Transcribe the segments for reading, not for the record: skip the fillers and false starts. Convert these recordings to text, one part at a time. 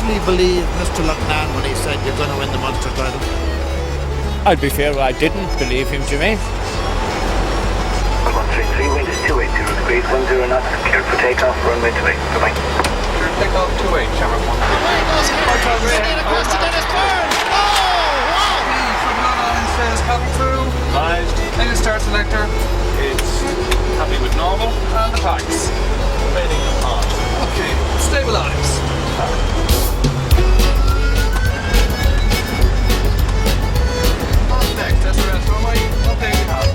actually believe Mr. Loughnane when he said you're going to win the Munster title? I'll be fair, I didn't believe him, Jermaine. 133, wind is 28, 0 degrees, 10 knots, cleared for takeoff, runway 28, bye-bye. Cleared takeoff, 28, channel 1. Away goes Hurling, sending it across to Dennis Byrne. Oh, wow! From London says coming through. Advised. Engine start selector. It's happy with normal. And the packs. Remaining on. Okay, stabilise. Next, that's the rest. Runway, okay, we have.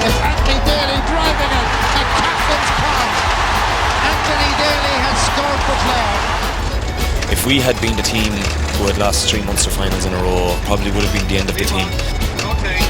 It's Anthony Daly driving it. A captain's pond. Anthony Daly has scored for Clare. If we had been the team who had lost 3 Munster finals in a row, probably would have been the end of the team. Okay.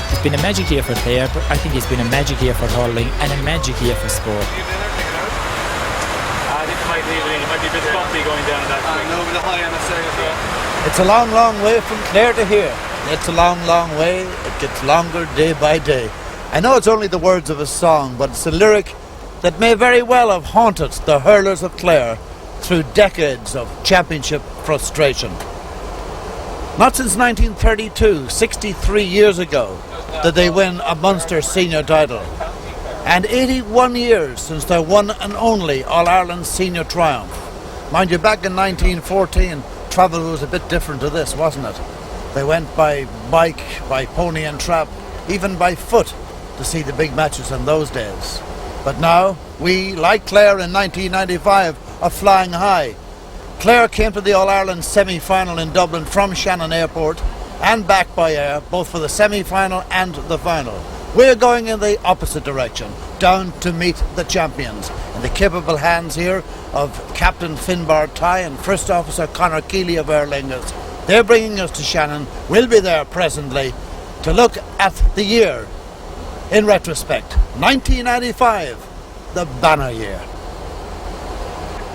It's been a magic year for Clare, but I think it's been a magic year for hurling and a magic year for sport. I think it might be a bit bumpy going down that swing. A little bit high on the sail as well. It's a long, long way from Clare to here. It's a long, long way. It gets longer day by day. I know it's only the words of a song, but it's a lyric that may very well have haunted the hurlers of Clare through decades of championship frustration. Not since 1932, 63 years ago, did they win a Munster senior title. And 81 years since their one and only All-Ireland senior triumph. Mind you, back in 1914, travel was a bit different to this, wasn't it? They went by bike, by pony and trap, even by foot to see the big matches in those days. But now, we, like Clare in 1995, are flying high. Clare came to the All-Ireland semi-final in Dublin from Shannon Airport and back by air, both for the semi-final and the final. We're going in the opposite direction, down to meet the champions, in the capable hands here of Captain Finbar Tighe and First Officer Conor Keeley of Aer Lingus. They're bringing us to Shannon. We'll be there presently to look at the year in retrospect. 1995, the banner year.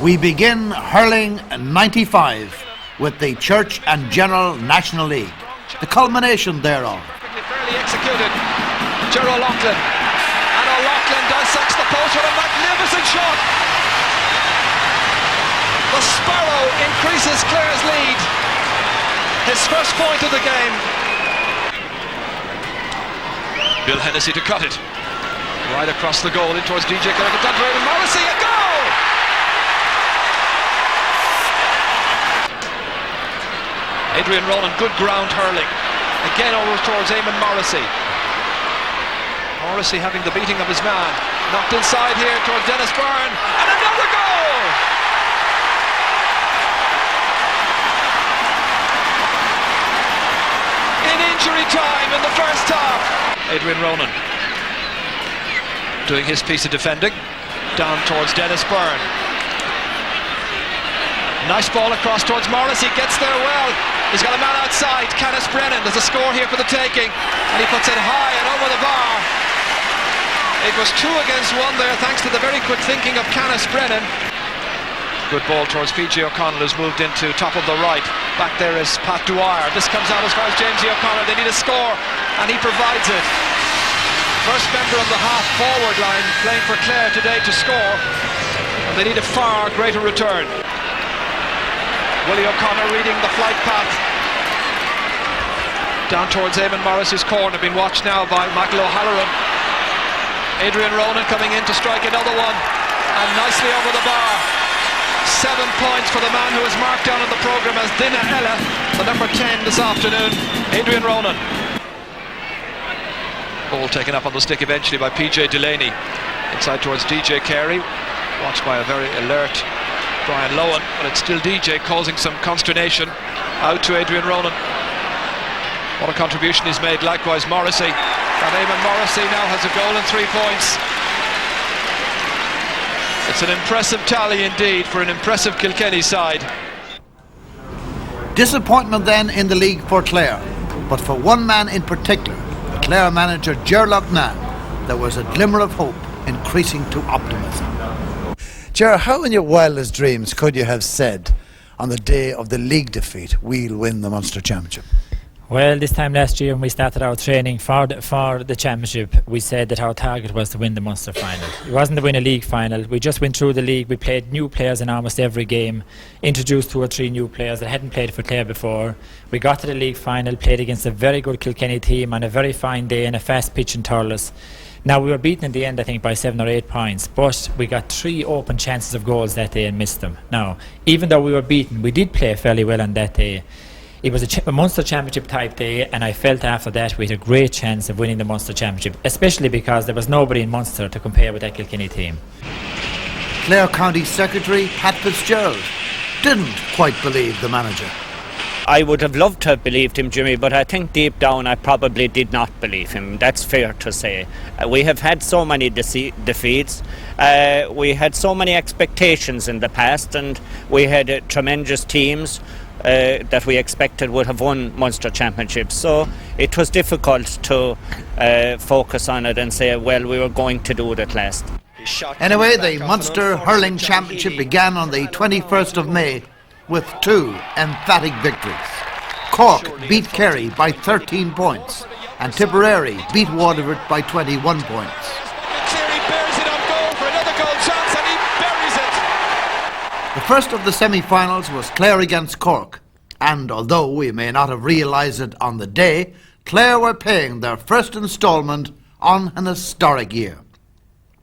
We begin hurling in 95 with the Church and General National League, the culmination thereof. Fairly executed. Ger O'Loughlin. And O'Loughlin dissects the post with a magnificent shot. The Sparrow increases Clare's lead. His first point of the game. Bill Hennessy to cut it. Right across the goal in towards DJ Clare. And Morrissey, a goal! Adrian Ronan, good ground hurling. Again over towards Eamon Morrissey. Morrissey having the beating of his man. Knocked inside here towards Dennis Byrne. And another goal! In injury time in the first half. Adrian Ronan doing his piece of defending. Down towards Dennis Byrne. Nice ball across towards Morrissey. Gets there well. He's got a man outside, Canis Brennan. There's a score here for the taking, and he puts it high and over the bar. It was 2 against 1 there, thanks to the very quick thinking of Canis Brennan. Good ball towards PJ O'Connell, who's moved into top of the right. Back there is Pat Dwyer. This comes out as far as James E. O'Connell. They need a score, and he provides it. First member of the half-forward line playing for Clare today to score, and they need a far greater return. Willie O'Connor reading the flight path down towards Eamon Morrissey's corner, being watched now by Michael O'Halloran. Adrian Ronan coming in to strike another one, and nicely over the bar. 7 points for the man who is marked down on the programme as Dina Ella, the number 10 this afternoon, Adrian Ronan. Ball taken up on the stick eventually by PJ Delaney. Inside towards DJ Carey, watched by a very alert Brian Lowen, but it's still DJ causing some consternation. Out to Adrian Ronan. What a contribution he's made, likewise Morrissey. And Eamon Morrissey now has a goal and 3 points. It's an impressive tally indeed for an impressive Kilkenny side. Disappointment then in the league for Clare, but for one man in particular, Clare manager Ger Loughnane, there was a glimmer of hope increasing to optimism. Ger, how in your wildest dreams could you have said on the day of the league defeat, we'll win the Munster Championship? Well, this time last year when we started our training for the championship, we said that our target was to win the Munster final. It wasn't to win a league final. We just went through the league. We played new players in almost every game, introduced 2 or 3 new players that hadn't played for Clare before. We got to the league final, played against a very good Kilkenny team on a very fine day in a fast pitch in Thurles. Now, we were beaten in the end, I think, by 7 or 8 points, but we got 3 open chances of goals that day and missed them. Now, even though we were beaten, we did play fairly well on that day. It was a Munster Championship type day, and I felt after that we had a great chance of winning the Munster Championship, especially because there was nobody in Munster to compare with that Kilkenny team. Clare County Secretary Pat Fitzgerald didn't quite believe the manager. I would have loved to have believed him, Jimmy, but I think deep down I probably did not believe him. That's fair to say. We have had so many defeats. We had so many expectations in the past, and we had tremendous teams that we expected would have won Munster Championships. So it was difficult to focus on it and say, well, we were going to do it at last. Anyway, the Munster Hurling Championship began on the 21st of May with 2 emphatic victories. Cork beat Kerry by 13 points and Tipperary beat Waterford by 21 points. Cleary buries it on goal for another goal chance, and he buries it. The first of the semi-finals was Clare against Cork, and although we may not have realised it on the day, Clare were paying their first instalment on an historic year.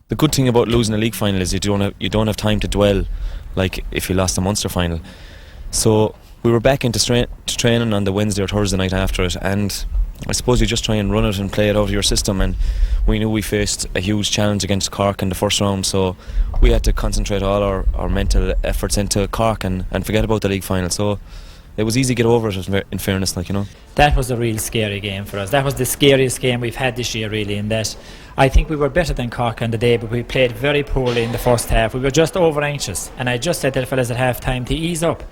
The good thing about losing a league final is you don't have time to dwell like if you lost a Munster final. So we were back into training on the Wednesday or Thursday night after it, and I suppose you just try and run it and play it out of your system, and we knew we faced a huge challenge against Cork in the first round, so we had to concentrate all our mental efforts into Cork and forget about the league final. So it was easy to get over it, in fairness, like, you know. That was a real scary game for us. That was the scariest game we've had this year, really, in that I think we were better than Cork on the day, but we played very poorly in the first half. We were just over anxious, and I just said to the fellas at half time to ease up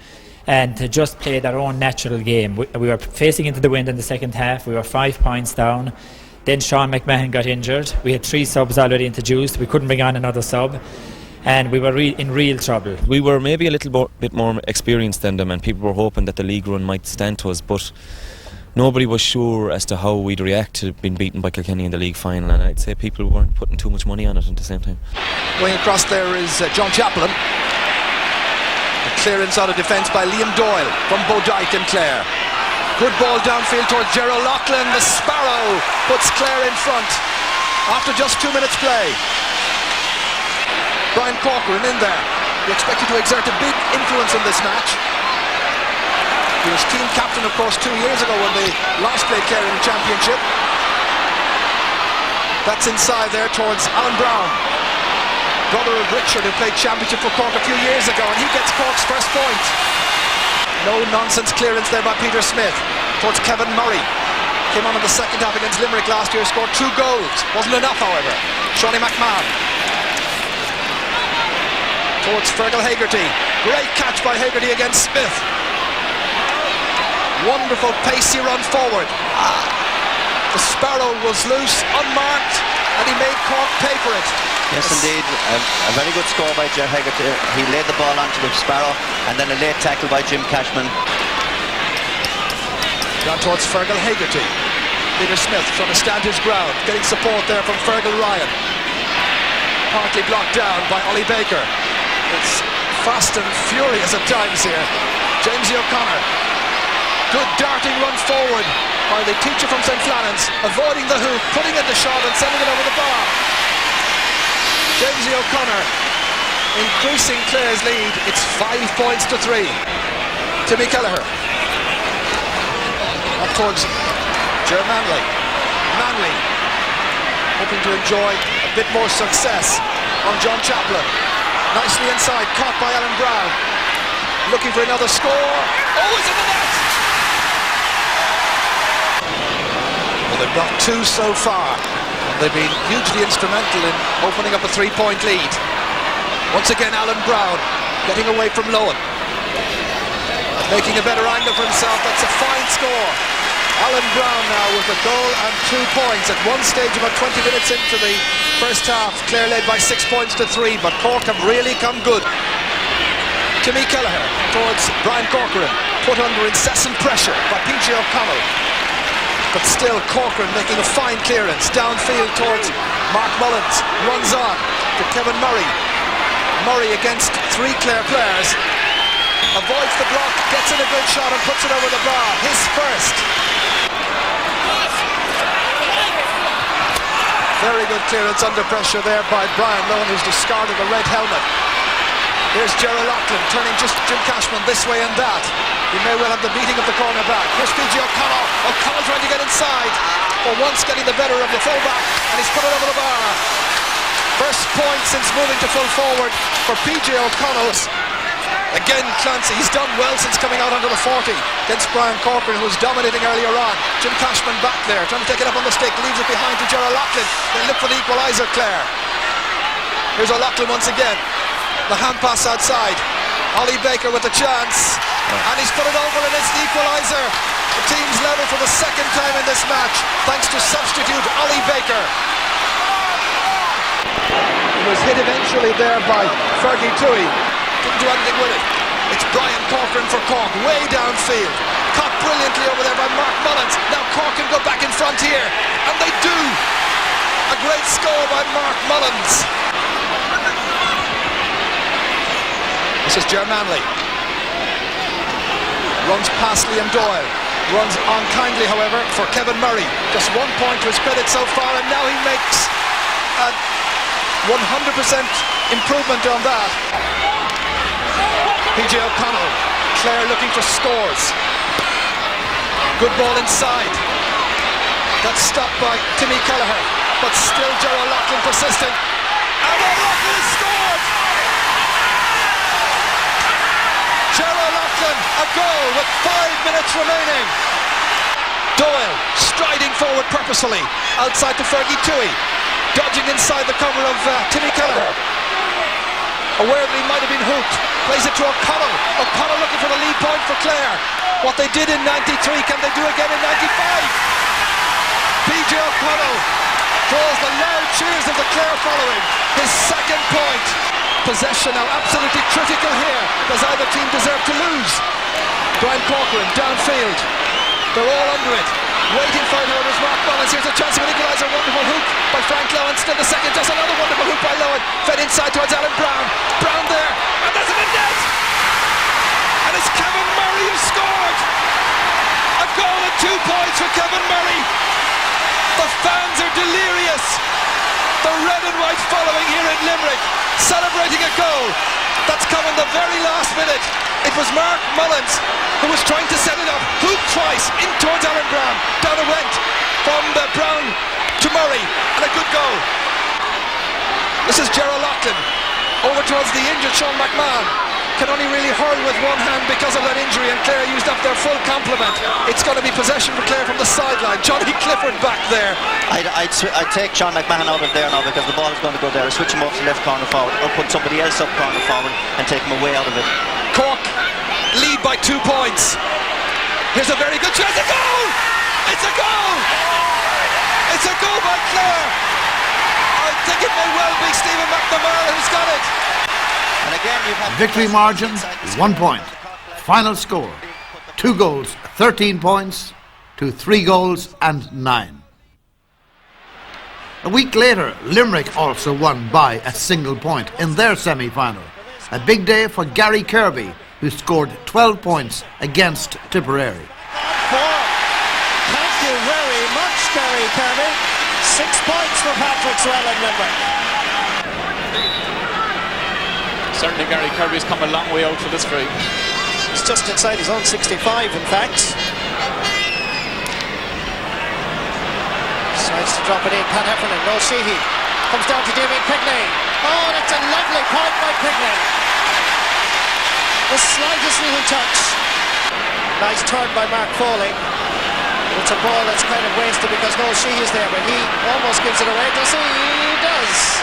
and to just play their own natural game. We were facing into the wind in the second half. We were 5 points down. Then Sean McMahon got injured. We had 3 subs already introduced. We couldn't bring on another sub, and we were in real trouble. We were maybe a little bit more experienced than them, and people were hoping that the league run might stand to us, but nobody was sure as to how we'd react to being beaten by Kilkenny in the league final, and I'd say people weren't putting too much money on it at the same time. Going across there is John Chaplin. A clearance out of defence by Liam Doyle from Bodite in Clare. Good ball downfield towards Gerald Loughlin. The Sparrow puts Clare in front after just 2 minutes play. Brian Corcoran in there. He expected to exert a big influence in this match. He was team captain, of course, 2 years ago when they last played Clare in the championship. That's inside there towards Alan Brown, brother of Richard, who played championship for Cork a few years ago, and he gets Cork's first point. No nonsense clearance there by Peter Smith towards Kevin Murray. Came on in the second half against Limerick last year, scored 2 goals. Wasn't enough, however. Shawnee McMahon towards Fergal Hagerty. Great catch by Hagerty against Smith. Wonderful pacey run forward. The Sparrow was loose, unmarked, and he made Cork pay for it. Yes, indeed. A very good score by Ger Hagerty. He laid the ball onto the Sparrow, and then a late tackle by Jim Cashman. Down towards Fergal Hagerty. Peter Smith trying to stand his ground, getting support there from Fergal Ryan. Partly blocked down by Ollie Baker. It's fast and furious at times here. James O'Connor. Good darting run forward by the teacher from St. Flannan's, avoiding the hoop, putting in the shot and sending it over the bar. James O'Connor increasing Clare's lead. It's 5 points to 3. Timmy Kelleher up towards Ger Manley. Manley hoping to enjoy a bit more success on John Chaplin. Nicely inside, caught by Alan Brown. Looking for another score. Oh, it's in the net! Well, they've got 2 so far. They've been hugely instrumental in opening up a 3-point lead. Once again, Alan Brown getting away from Lowen. Making a better angle for himself. That's a fine score. Alan Brown now with a goal and 2 points. At one stage, about 20 minutes into the first half, Clare led by 6 points to 3, but Cork have really come good. Timmy Kelleher towards Brian Corcoran, put under incessant pressure by PJ O'Connell. But still Corcoran making a fine clearance downfield towards Mark Mullins, runs on to Kevin Murray. Murray against 3 Clare players, avoids the block, gets in a good shot and puts it over the bar. His first. Very good clearance under pressure there by Brian Lohan, who's discarded the red helmet. Here's Gerald Loughlin turning just Jim Cashman this way and that. He may well have the beating of the corner back. Here's PJ O'Connell. O'Connell trying to get inside. For once getting the better of the fullback, and he's put it over the bar. First point since moving to full forward for PJ O'Connell. Again, Clancy, he's done well since coming out under the 40 against Brian Corcoran, who was dominating earlier on. Jim Cashman back there, trying to take it up on the stick, leaves it behind to Gerald Loughlin. They look for the equaliser, Clare. Here's O'Loughlin once again. The hand pass outside. Ollie Baker with a chance, and he's put it over, and it's the equaliser. The team's level for the second time in this match, thanks to substitute Ollie Baker. He was hit eventually there by Fergie Toohey. Didn't do anything with it. It's Brian Corcoran for Cork, way downfield. Caught brilliantly over there by Mark Mullins. Now Cork can go back in front here, and they do. A great score by Mark Mullins. This is Ger Manley. Runs past Liam Doyle. Runs unkindly, however, for Kevin Murray. Just 1 point to his credit so far, and now he makes a 100% improvement on that. PJ O'Connell. Clare looking for scores. Good ball inside. That's stopped by Timmy Kelleher, but still Gerald Loughlin persisting. And O'Loughlin has scored! Gerald Loughlin, a goal with 5 minutes remaining. Doyle striding forward purposefully, outside to Fergie Toohey, dodging inside the cover of Timmy Kelleher. Aware that he might have been hooked, plays it to O'Connell. O'Connell looking for the lead point for Clare. What they did in 93, can they do again in 95? PJ O'Connell draws the loud cheers of the Clare following. His second point. Possession now absolutely critical here. Does either team deserve to lose? Brian Corcoran downfield. They're all under it. Waiting for it is Mark Mullins. Here's a chance of an equaliser. Wonderful hook by Frank Lohan. Still the second. Just another wonderful hook by Lohan. Fed inside towards Alan Brown. Brown there. And there's a net. And it's Kevin Murray who scored. A goal and 2 points for Kevin Murray. The fans are delirious. The red and white following here in Limerick, celebrating a goal that's come in the very last minute. It was Mark Mullins who was trying to set it up, hooked twice in towards Alan Brown. Down it went from Brown to Murray, and a good goal. This is Gerald Loughlin over towards the injured Sean McMahon. Can only really hurl with one hand because of that injury, and Clare used up their full complement. It's going to be possession for Clare from the sideline. Johnny Clifford back there. I'd take Sean McMahon out of there now, because the ball is going to go there. Switch him up to left corner forward, or put somebody else up corner forward and take him away out of it. Cork lead by 2 points. Here's a very good chance. A goal! It's a goal! It's a goal by Clare. I think it may well be Stephen McNamara who's got it. And again, you've had Victory margin 1 point. Final score 2 goals, 13 points to 3 goals and 9. A week later, Limerick also won by a single point in their semi-final. A big day for Gary Kirby, who scored 12 points against Tipperary. Thank you very much, Gary Kirby. 6 points for Patrick Swell in Limerick. Certainly Gary Kirby's come a long way out for this free. He's just inside his own 65, in fact. Decides to drop it in. Pat Heffernan, no Sheehy. Comes down to Damien Pigney. Oh, that's a lovely point by Pigney. The slightest little touch. Nice turn by Mark Foley. It's a ball that's kind of wasted because no Sheehy's there, but he almost gives it away. Does he? He does.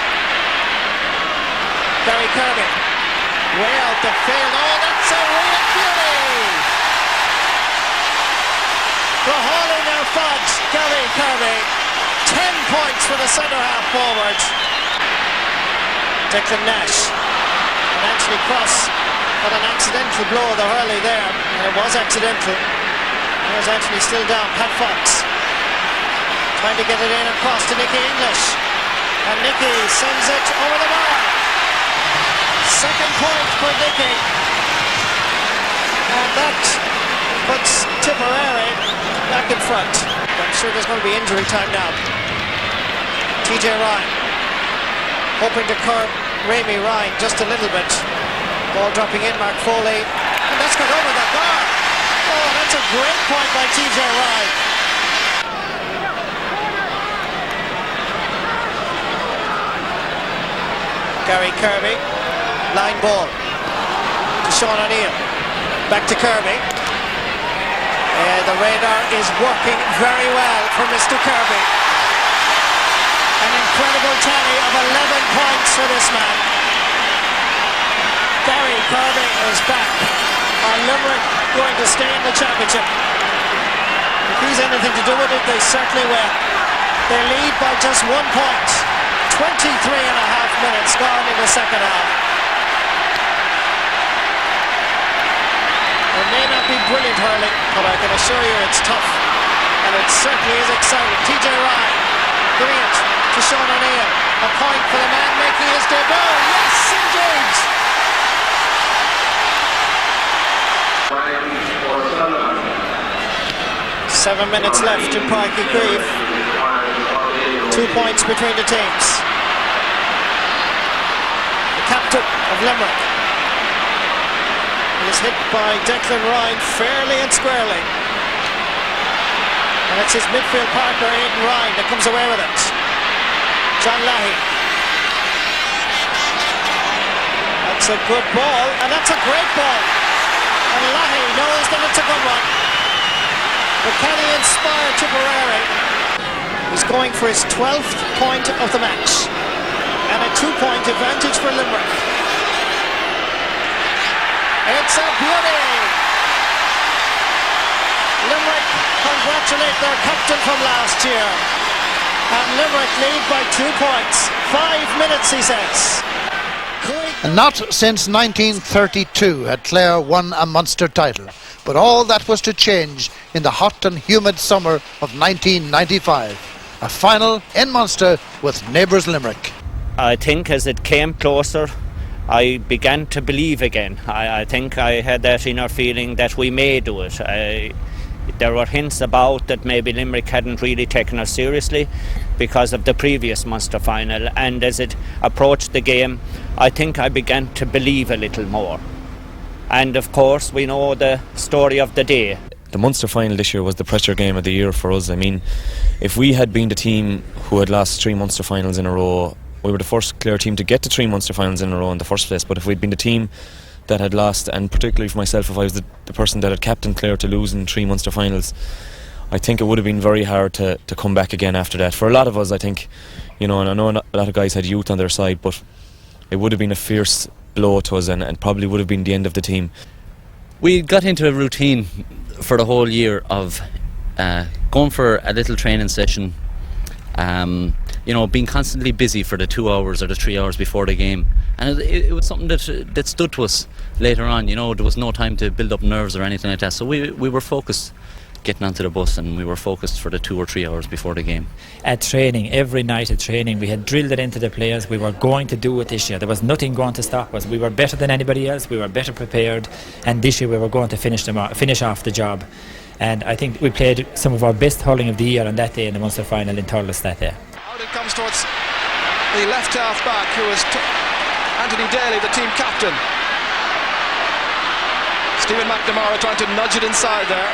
Gary Kirby, way out the field. Oh, that's a real beauty! The hauling the centre half forward. Declan Nash and Anthony Cross got an accidental blow of the hurley there, and it was accidental. There's Anthony still down. Pat Fox trying to get it in across to Nicky English, and Nicky sends it over the bar. Second point for Nicky, and that puts Tipperary back in front. I'm sure there's going to be injury time now. TJ Ryan hoping to curb Rémi Ryan just a little bit. Ball dropping in, Mark Foley, and that's got over the bar. Oh, that's a great point by TJ Ryan. Gary Kirby, line ball to Sean O'Neill, back to Kirby. The radar is working very well for Mr. Kirby. An incredible tally of 11 points for this man. Gary Kirby is back. Are Limerick going to stay in the championship? If he's anything to do with it, they certainly will. They lead by just 1 point. 23 and a half minutes gone in the second half. It may not be brilliant hurling, but I can assure you it's tough. And it certainly is exciting. TJ Ryan giving it to Sean O'Neill. A point for the man making his debut. Yes, indeed! 7 minutes left in Páirc Uí Chaoimh. 2 points between the teams. The captain of Limerick is hit by Declan Ryan fairly and squarely. And it's his midfield partner Aidan Ryan that comes away with it. John Leahy. That's a good ball, and that's a great ball. And Leahy knows that it's a good one. But can he inspire Tipperary? He's going for his 12th point of the match. And a 2-point advantage for Limerick. It's a beauty! Limerick congratulate their captain from last year. And Limerick lead by 2 points. 5 minutes, he says. And not since 1932 had Clare won a Munster title. But all that was to change in the hot and humid summer of 1995. A final in Munster with neighbours Limerick. I think as it came closer, I began to believe again. I think I had that inner feeling that we may do it. There were hints about that maybe Limerick hadn't really taken us seriously because of the previous Munster final, and as it approached the game, I think I began to believe a little more. And of course we know the story of the day. The Munster final this year was the pressure game of the year for us. I mean, if we had been the team who had lost 3 Munster finals in a row, we were the first Clare team to get to 3 Munster finals in a row in the first place. But if we'd been the team that had lost, and particularly for myself, if I was the person that had captained Clare to lose in 3 Munster finals, I think it would have been very hard to come back again after that. For a lot of us, I think, you know, and I know a lot of guys had youth on their side, but it would have been a fierce blow to us, and probably would have been the end of the team. We got into a routine for the whole year of going for a little training session, you know, being constantly busy for the 2 hours or the 3 hours before the game, and it was something that stood to us later on. You know, there was no time to build up nerves or anything like that, so we were focused getting onto the bus, and we were focused for the 2 or 3 hours before the game. At training, every night at training, we had drilled it into the players. We were going to do it this year. There was nothing going to stop us. We were better than anybody else. We were better prepared, and this year we were going to finish off the job. And I think we played some of our best hurling of the year on that day in the Munster final in Thurles that day. Out it comes towards the left half back, who is Anthony Daly, the team captain. Stephen McNamara trying to nudge it inside there.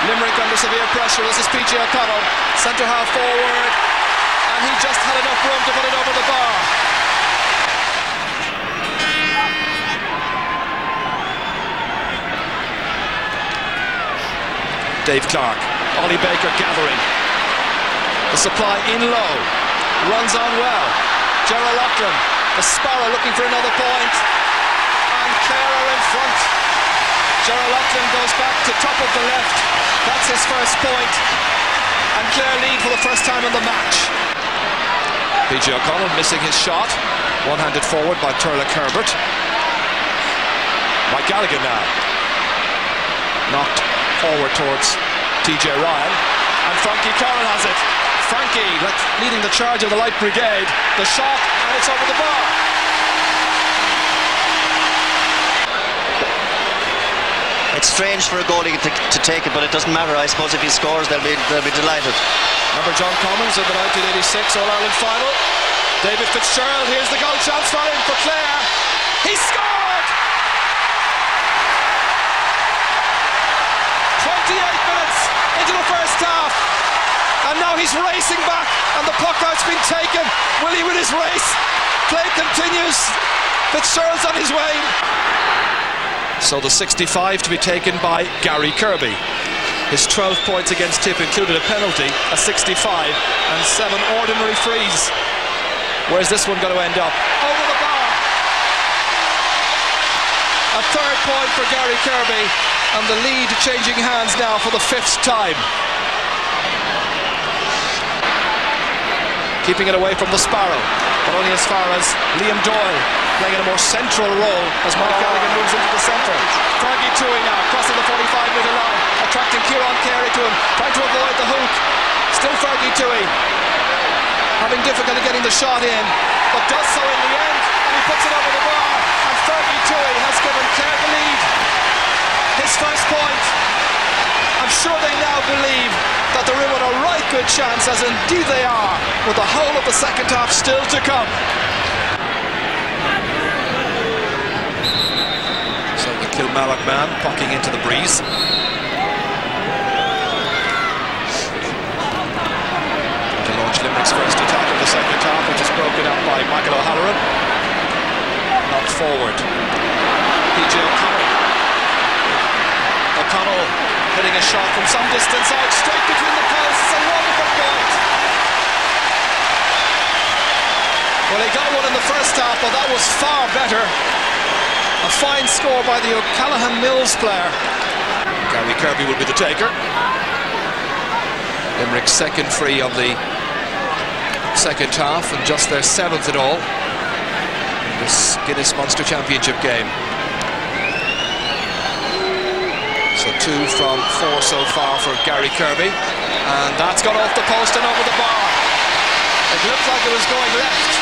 Limerick under severe pressure. This is PJ O'Connell, centre half forward, and he just had enough room to put it over the bar. Dave Clark, Ollie Baker gathering. The supply in low, runs on well. Gerald Loughlin, the Sparrow looking for another point, and Clare are in front. Gerald Loughlin goes back to top of the left. That's his first point. and Clare lead for the first time in the match. PJ O'Connell missing his shot, one-handed forward by Turlough Herbert. Mike Galligan now knocked forward towards TJ Ryan, and Frankie Carroll has it. Frankie leading the charge of the Light Brigade. The shot, and it's over the bar. It's strange for a goalie to take it, but it doesn't matter. I suppose if he scores, they'll be delighted. Remember John Commons in the 1986 All-Ireland final? David Fitzgerald, here's the goal chance for him for Clare. He scored! 28 minutes into the first half, and now he's racing back, and the puck out's been taken. Will he win his race? Play continues. Fitzgerald's on his way. So the 65 to be taken by Gary Kirby. His 12 points against Tip included a penalty, a 65, and 7 ordinary frees. Where's this one going to end up? Over the bar. A third point for Gary Kirby, and the lead changing hands now for the 5th time. Keeping it away from the Sparrow, but only as far as Liam Doyle playing in a more central role as Mike Galligan moves into the centre. Fergie Toohey now crossing the 45-metre line, attracting Kieran Carey to him, trying to avoid the hook. Still Fergie Toohey having difficulty getting the shot in, but does so in the end, and he puts it over the bar, and Fergie Toohey has given Clare the lead. His first point. I'm sure they now believe that they're in with a right good chance, as indeed they are, with the whole of the second half still to come. So the Kilmallock man pucking into the breeze. To launch Limerick's first attack of the second half, which is broken up by Michael O'Halloran. Knocked forward. PJ O'Connell hitting a shot from some distance out, straight between the posts. A wonderful point. Well, he got one in the first half, but that was far better. A fine score by the O'Callaghan Mills player. Gary Kirby will be the taker. Limerick's second free of the second half, and just their 7th in all in this Guinness Munster Championship game. So 2 from 4 so far for Gary Kirby, and that's gone off the post and over the bar. It looked like it was going left,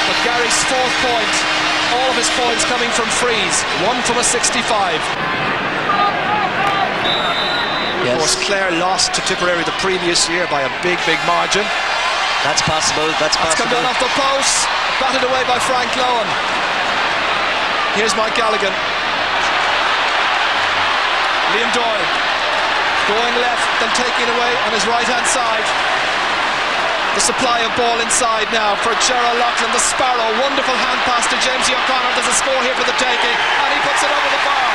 but Gary's 4th point, all of his points coming from frees, 1 from a 65. Yes. Of course, Clare lost to Tipperary the previous year by a big margin. That's possible. That's come down off the post, batted away by Frank Lohan. Here's Mike Galligan. Liam Doyle going left, then taking away on his right-hand side. The supply of ball inside now for Gerald Loughlin, the Sparrow. Wonderful hand pass to James O'Connor. There's a score here for the taking, and he puts it over the bar.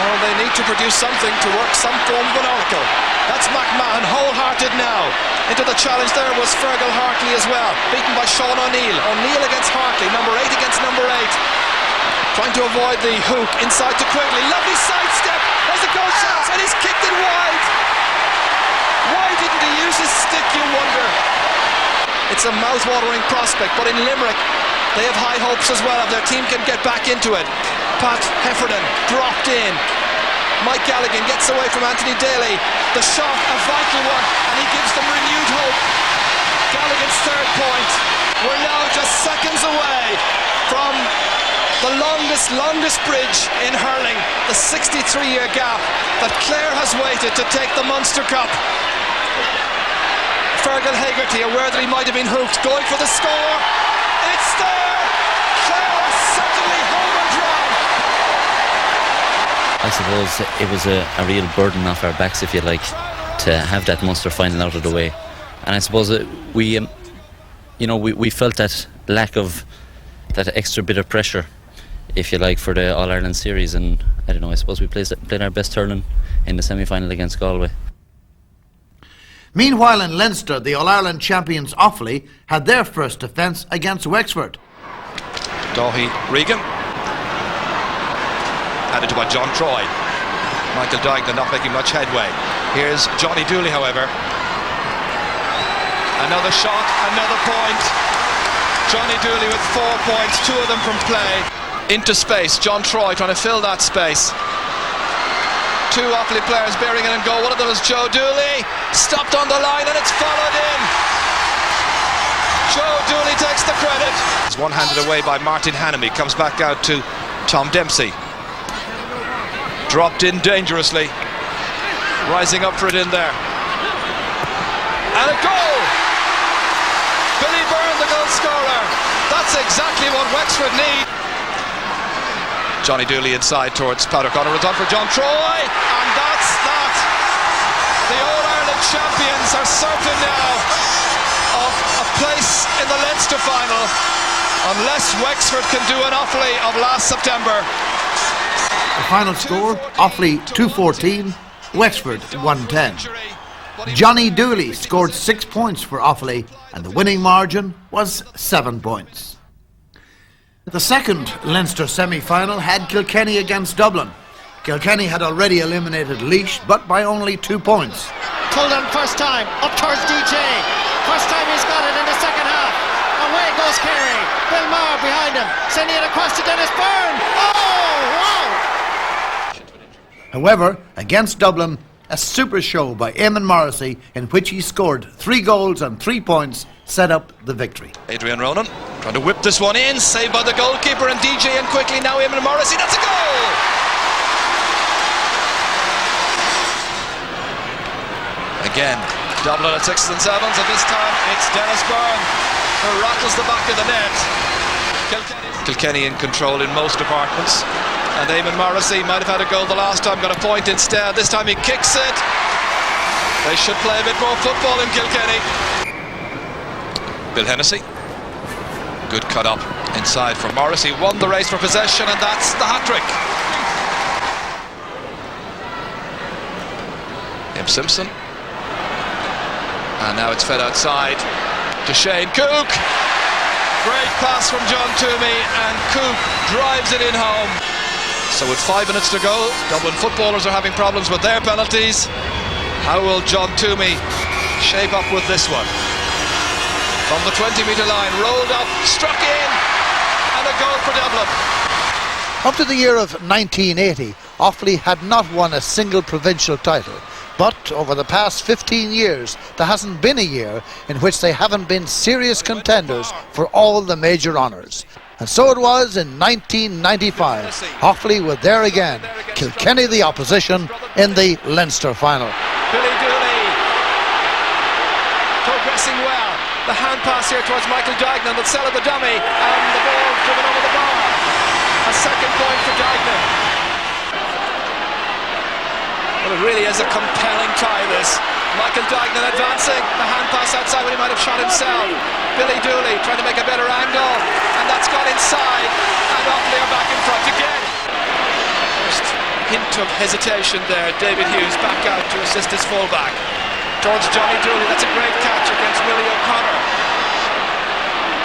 Well, they need to produce something to work some form of an oracle. That's McMahon, wholehearted now. Into the challenge there was Fergal Hartley as well, beaten by Sean O'Neill. O'Neill against Hartley, number 8 against number 8. Trying to avoid the hook, inside to Quigley. Lovely sidestep. There's a goal chance, and he's kicked it wide. Why didn't he use his stick, you wonder? It's a mouth-watering prospect, but in Limerick, they have high hopes as well if their team can get back into it. Pat Heffernan dropped in. Mike Galligan gets away from Anthony Daly. The shot, a vital one, and he gives them renewed hope. Galligan's 3rd point. We're now just seconds away from the longest bridge in hurling, the 63-year gap that Clare has waited to take the Munster Cup. Fergal Hegarty, aware that he might have been hooked, going for the score. It's there! Clare are certainly home and dry. I suppose it was a real burden off our backs, if you like, to have that Munster final out of the way. And I suppose we felt that lack of that extra bit of pressure, if you like, for the All-Ireland series, and I don't know, I suppose we played our best hurling in the semi-final against Galway. Meanwhile in Leinster, the All-Ireland champions Offaly had their first defence against Wexford. Daithí Regan, handed to by John Troy. Michael Duignan not making much headway. Here's Johnny Dooley, however. Another shot, another point. Johnny Dooley with 4 points, 2 of them from play. Into space, John Troy trying to fill that space. 2 Offaly players bearing it and goal. One of them is Joe Dooley. Stopped on the line and it's followed in. Joe Dooley takes the credit. It's one-handed away by Martin Hannamy. Comes back out to Tom Dempsey. Dropped in dangerously. Rising up for it in there. And a goal! Billy Byrne, the goal scorer. That's exactly what Wexford need. Johnny Dooley inside towards Pat O'Connor. It's on for John Troy. And that's that. The All-Ireland champions are certain now of a place in the Leinster final, unless Wexford can do an Offaly of last September. The final score, Offaly 2-14, Wexford 1-10. Johnny Dooley scored 6 points for Offaly and the winning margin was 7 points. The second Leinster semi-final had Kilkenny against Dublin. Kilkenny had already eliminated Laois, but by only 2 points. Pulled in first time, up towards DJ. First time he's got it in the second half. Away goes Carey. Bill Maher behind him, sending it across to Dennis Byrne. Oh, wow! However, against Dublin, a super show by Eamon Morrissey in which he scored 3 goals and 3 points set up the victory. Adrian Ronan trying to whip this one in, saved by the goalkeeper and DJ in quickly. Now Eamon Morrissey, that's a goal! Again, Dublin at 6s and 7s, and this time it's Dennis Byrne who rattles the back of the net. Kilkenny in control in most departments, and Eamon Morrissey might have had a goal the last time, got a point instead. This time he kicks it. They should play a bit more football in Kilkenny. Bill Hennessy, good cut up inside for Morrissey, won the race for possession, and that's the hat-trick. Tim Simpson, and now it's fed outside to Shane Cook. Great pass from John Toomey, and Cook drives it in home. So with 5 minutes to go, Dublin footballers are having problems with their penalties. How will John Toomey shape up with this one? From the 20-metre line, rolled up, struck in, and a goal for Dublin. Up to the year of 1980, Offaly had not won a single provincial title. But over the past 15 years, there hasn't been a year in which they haven't been serious contenders for all the major honours. And so it was in 1995. Offaly were there again, Kilkenny the opposition in the Leinster final. Billy Dooley progressing well. The hand pass here towards Michael Duignan, that sell of the dummy, and the ball driven over the bar. A second point for Duignan. Well, it really is a compelling tie, this. Michael Duignan advancing, the hand pass outside when he might have shot himself. Billy Dooley trying to make a better angle, and that's got inside, and Offaly are back in front again. First hint of hesitation there. David Hughes back out to assist his fullback. Towards Johnny Dooley, that's a great catch against Willie O'Connor.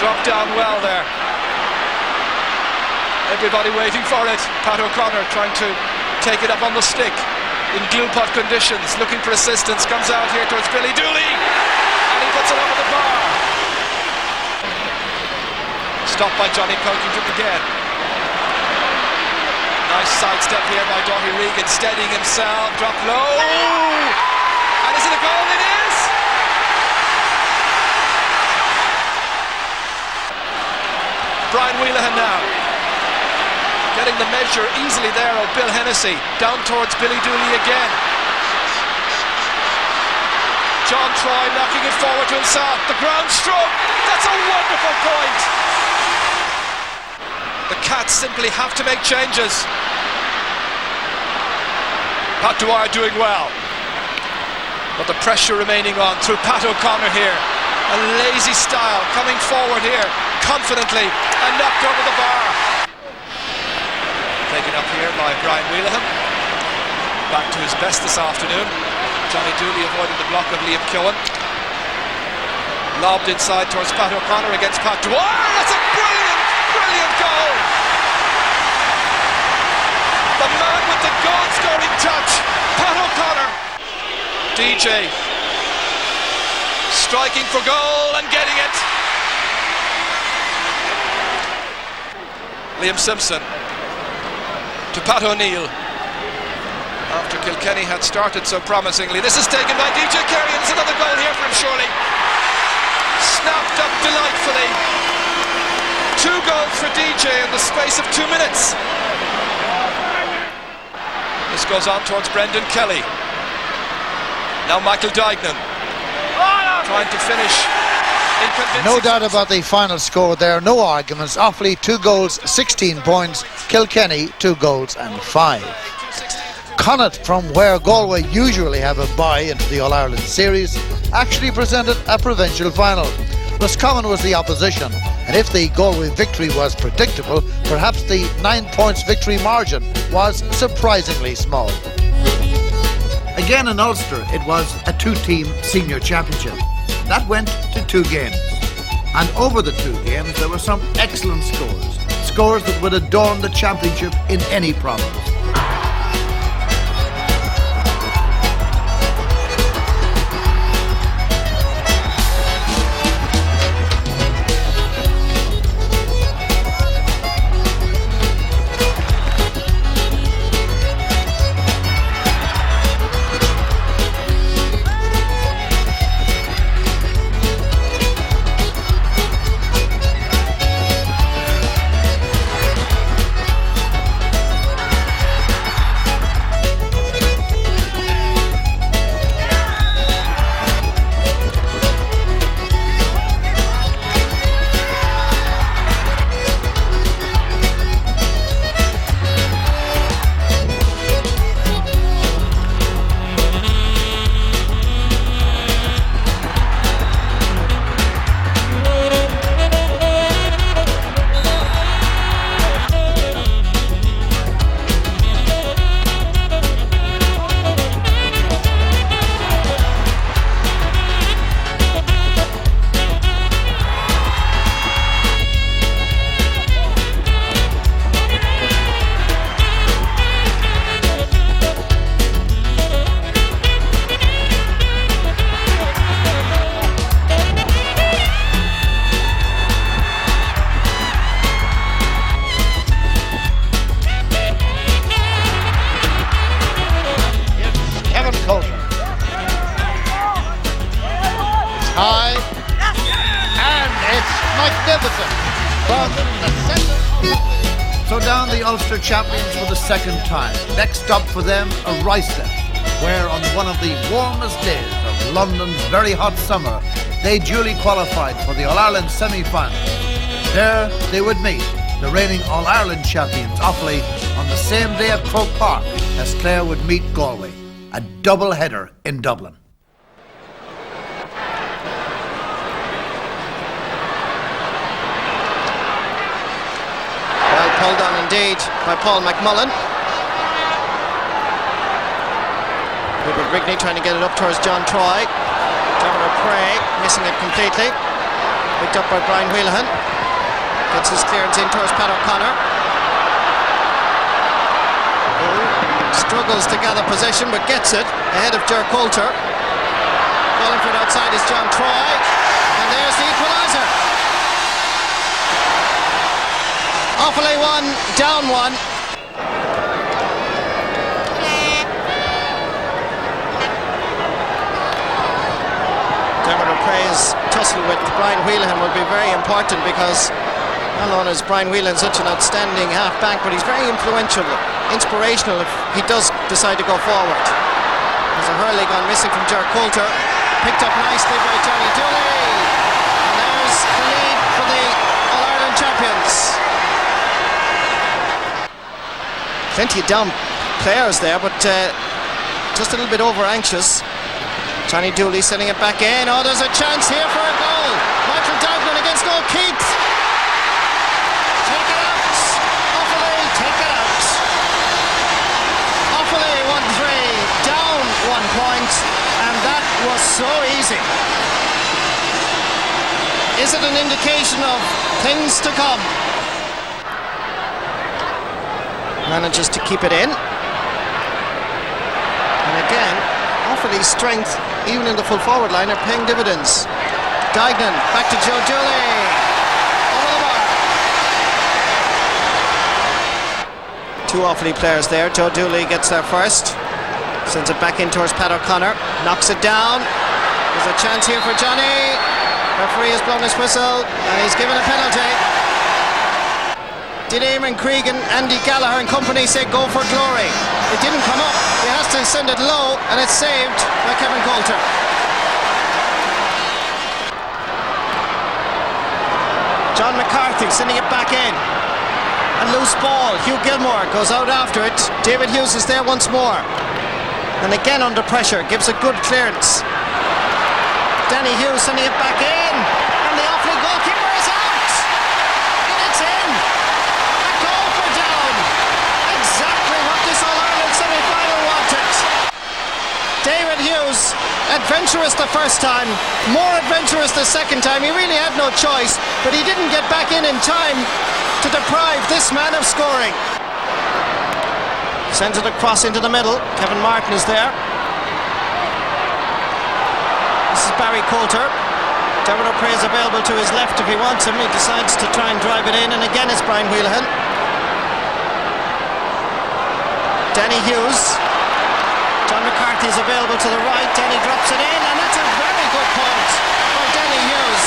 Dropped down well there. Everybody waiting for it. Pat O'Connor trying to take it up on the stick in glue pot conditions, looking for assistance, comes out here towards Billy Dooley, and he puts it over the bar. Stopped by Johnny Pilkington again. Nice sidestep here by Doughty Regan, steadying himself, dropped low. And is it a goal? It is! Brian Wheelahan now. Getting the measure easily there of Bill Hennessy. Down towards Billy Dooley again. John Troy knocking it forward to himself. The ground stroke. That's a wonderful point. The Cats simply have to make changes. Pat Dwyer doing well. But the pressure remaining on through Pat O'Connor here. A lazy style coming forward here confidently and knocked over the bar. Taken up here by Brian Wheelahan. Back to his best this afternoon. Johnny Dooley avoiding the block of Liam Keown. Lobbed inside towards Pat O'Connor against Pat Dwyer. That's a brilliant, brilliant goal. The man with the goal-scoring touch. DJ. Striking for goal and getting it. Liam Simpson to Pat O'Neill. After Kilkenny had started so promisingly. This is taken by DJ Carey, and it's another goal here for him, surely. Snapped up delightfully. 2 goals for DJ in the space of 2 minutes. This goes on towards Brendan Kelly. Now Michael Dignan trying to finish in convincing. No doubt about the final score there, no arguments. Offaly 2 goals, 16 points. Kilkenny 2 goals and 5. Connacht, from where Galway usually have a bye into the All-Ireland series, actually presented a provincial final. Roscommon was the opposition, and if the Galway victory was predictable, perhaps the 9 points victory margin was surprisingly small. Again in Ulster, it was a 2-team senior championship. That went to 2 games. And over the 2 games, there were some excellent scores. Scores that would adorn the championship in any province. High, and it's magnificent from the centre of So down the Ulster Champions for the 2nd time. Next stop for them, Arista, where on one of the warmest days of London's very hot summer, they duly qualified for the All-Ireland semi-final. There they would meet the reigning All-Ireland champions Offaly on the same day at Croke Park as Clare would meet Galway. A double header in Dublin. well pulled on indeed by Paul McMullen. Rupert Rigney trying to get it up towards John Troy. Dermot Prey missing it completely. Picked up by Brian Wheelahan. Gets his clearance in towards Pat O'Connor. Struggles to gather possession but gets it ahead of Ger Coulter. Calling for it outside is John Troy, and there's the equaliser. Offaly 1, down 1. Dermot O'Prea's tussle with Brian Wheelahan will be very important because not only is Brian Whelan such an outstanding half-back, but he's very influential, inspirational if he does decide to go forward. There's a Hurling gone missing from Ger Coulter, picked up nicely by Johnny Dooley, and there's the lead for the All-Ireland champions. Plenty of down players there, but just a little bit over-anxious. Johnny Dooley sending it back in. Oh, there's a chance here for a goal. Michael Dignan against O'Keefe. Take it out. Offaly, take it out. Offaly 1-3, down 1 point, and that was so easy. Is it an indication of things to come? Manages to keep it in. And again, Offaly's strength, even in the full forward line, are paying dividends. Dignan, back to Joe Dooley. Over the bar. Two Offaly players there. Joe Dooley gets there first. Sends it back in towards Pat O'Connor. Knocks it down. There's a chance here for Johnny. Referee has blown his whistle and he's given a penalty. Did Eamon Cregan, Andy Gallagher and company say go for glory? It didn't come up. He has to send it low and it's saved by Kevin Coulter. John McCarthy sending it back in. A loose ball. Hugh Gilmore goes out after it. David Hughes is there once more. And again under pressure. Gives a good clearance. Danny Hughes sending it back in. And the Offaly goalkeeper is out. And it's in. A goal for Down. Exactly what this All-Ireland semi-final wanted. David Hughes, adventurous the first time, more adventurous the second time. He really had no choice, but he didn't get back in time to deprive this man of scoring. Sends it across into the middle. Kevin Martin is there. This is Barry Coulter. Dermot O'Prey is available to his left if he wants him. He decides to try and drive it in, and again it's Brian Wheelahan. Danny Hughes. John McCarthy is available to the right. Danny drops it in, and that's a very good point for Danny Hughes.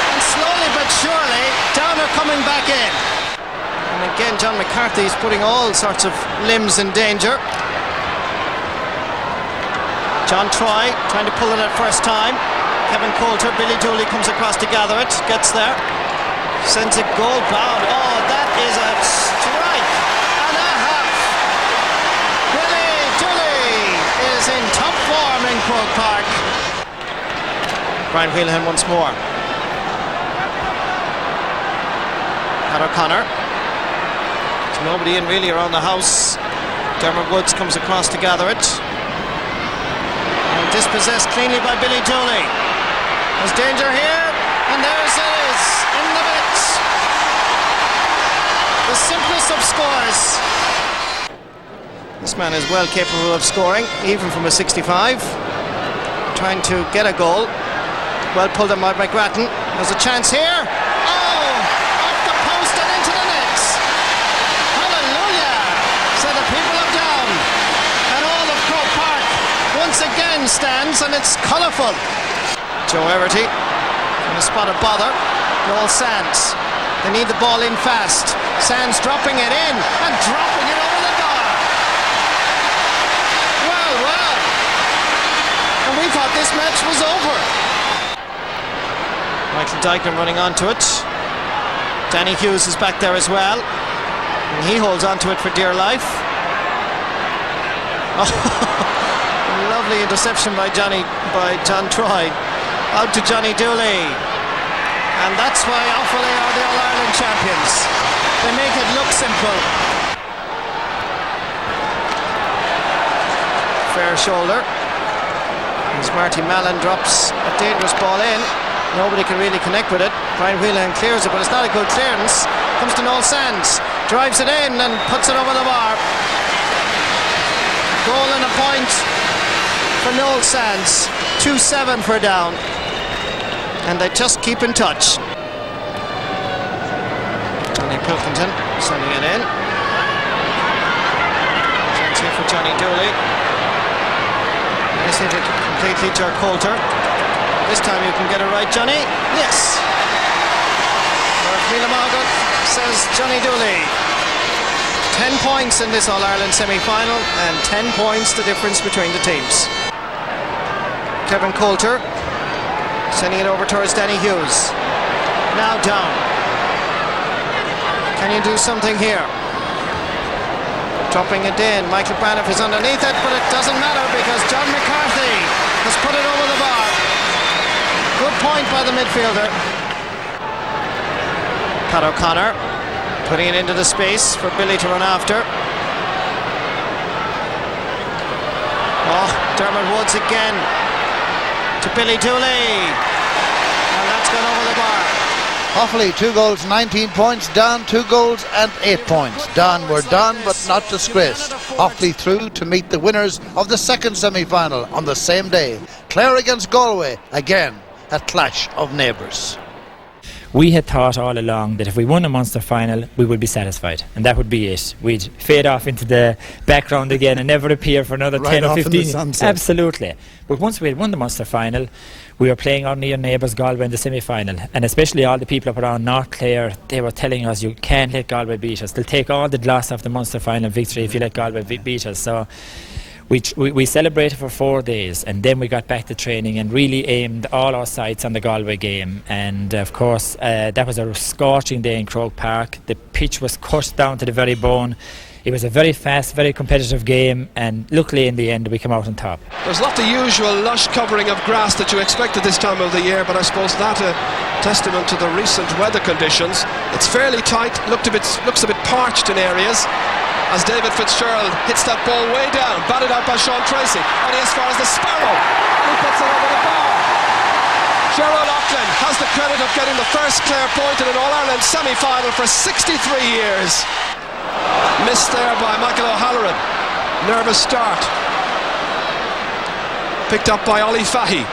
And slowly but surely, Down are coming back in. And again, John McCarthy is putting all sorts of limbs in danger. John Troy trying to pull it at first time. Kevin Coulter, Billy Dooley comes across to gather it, gets there, sends it goal bound. Oh, that is a strike and a half. Billy Dooley is in top form in Croke Park. Brian Wheelahan once more. Pat O'Connor. There's nobody in really around the house. Dermot Woods comes across to gather it. Dispossessed cleanly by Billy Dooley. There's danger here, and there's it is in the net. The simplest of scores. This man is well capable of scoring, even from a 65. Trying to get a goal. Well pulled in by McGrattan. There's a chance here. Oh, off the post and into the net. Hallelujah, said the people of Down. And all of Croke Park once again stands, and it's colourful. Joe Everty in a spot of bother. Noel Sands. They need the ball in fast. Sands dropping it in and dropping it over the bar. Well. And we thought this match was over. Michael Dignan running onto it. Danny Hughes is back there as well. And he holds onto it for dear life. Lovely interception by John Troy. Out to Johnny Dooley. And that's why Offaly are the All-Ireland champions. They make it look simple. Fair shoulder. As Marty Mallon drops a dangerous ball in. Nobody can really connect with it. Brian Whelan clears it, but it's not a good clearance. Comes to Noel Sands. Drives it in and puts it over the bar. Goal and a point for Noel Sands. 2-7 for Down. And they just keep in touch. Johnny Pilkington sending it in. Chance here for Johnny Dooley. Nice hit completely to Coulter. This time you can get it right, Johnny. Yes. Mark says Johnny Dooley. 10 points in this All-Ireland semi-final, and 10 points the difference between the teams. Kevin Coulter sending it over towards Danny Hughes. Now Down. Can you do something here? Dropping it in. Michael Braniff is underneath it, but it doesn't matter because John McCarthy has put it over the bar. Good point by the midfielder. Pat O'Connor putting it into the space for Billy to run after. Oh, Dermot Woods again to Billy Dooley. And that's gone over the bar. Offaly 2 goals, 19 points. Down 2 goals and 8 points. Down were done but not disgraced. Offaly through to meet the winners of the second semi-final on the same day. Clare against Galway, again a clash of neighbours. We had thought all along that if we won a Munster final, we would be satisfied, and that would be it. We'd fade off into the background again and never appear for another 10 or 15 years. Absolutely. But once we had won the Munster final, we were playing our near neighbours Galway in the semi-final, and especially all the people up around North Clare, they were telling us, you can't let Galway beat us. They'll take all the gloss off the Munster final victory if you let Galway beat us. So we celebrated for 4 days, and then we got back to training and really aimed all our sights on the Galway game. And of course that was a scorching day in Croke Park. The pitch was cut down to the very bone. It was a very fast, very competitive game, and luckily in the end we came out on top. There's not the usual lush covering of grass that you expect at this time of the year, but I suppose that a testament to the recent weather conditions. It's fairly tight, looks a bit parched in areas, as David Fitzgerald hits that ball way down, batted out by Sean Tracy, only as far as the Sparrow, who puts it over the bar. Gerald O'Loughlin has the credit of getting the first Clare point in an All-Ireland semi-final for 63 years. Missed there by Michael O'Halloran. Nervous start. Picked up by Ollie Fahy.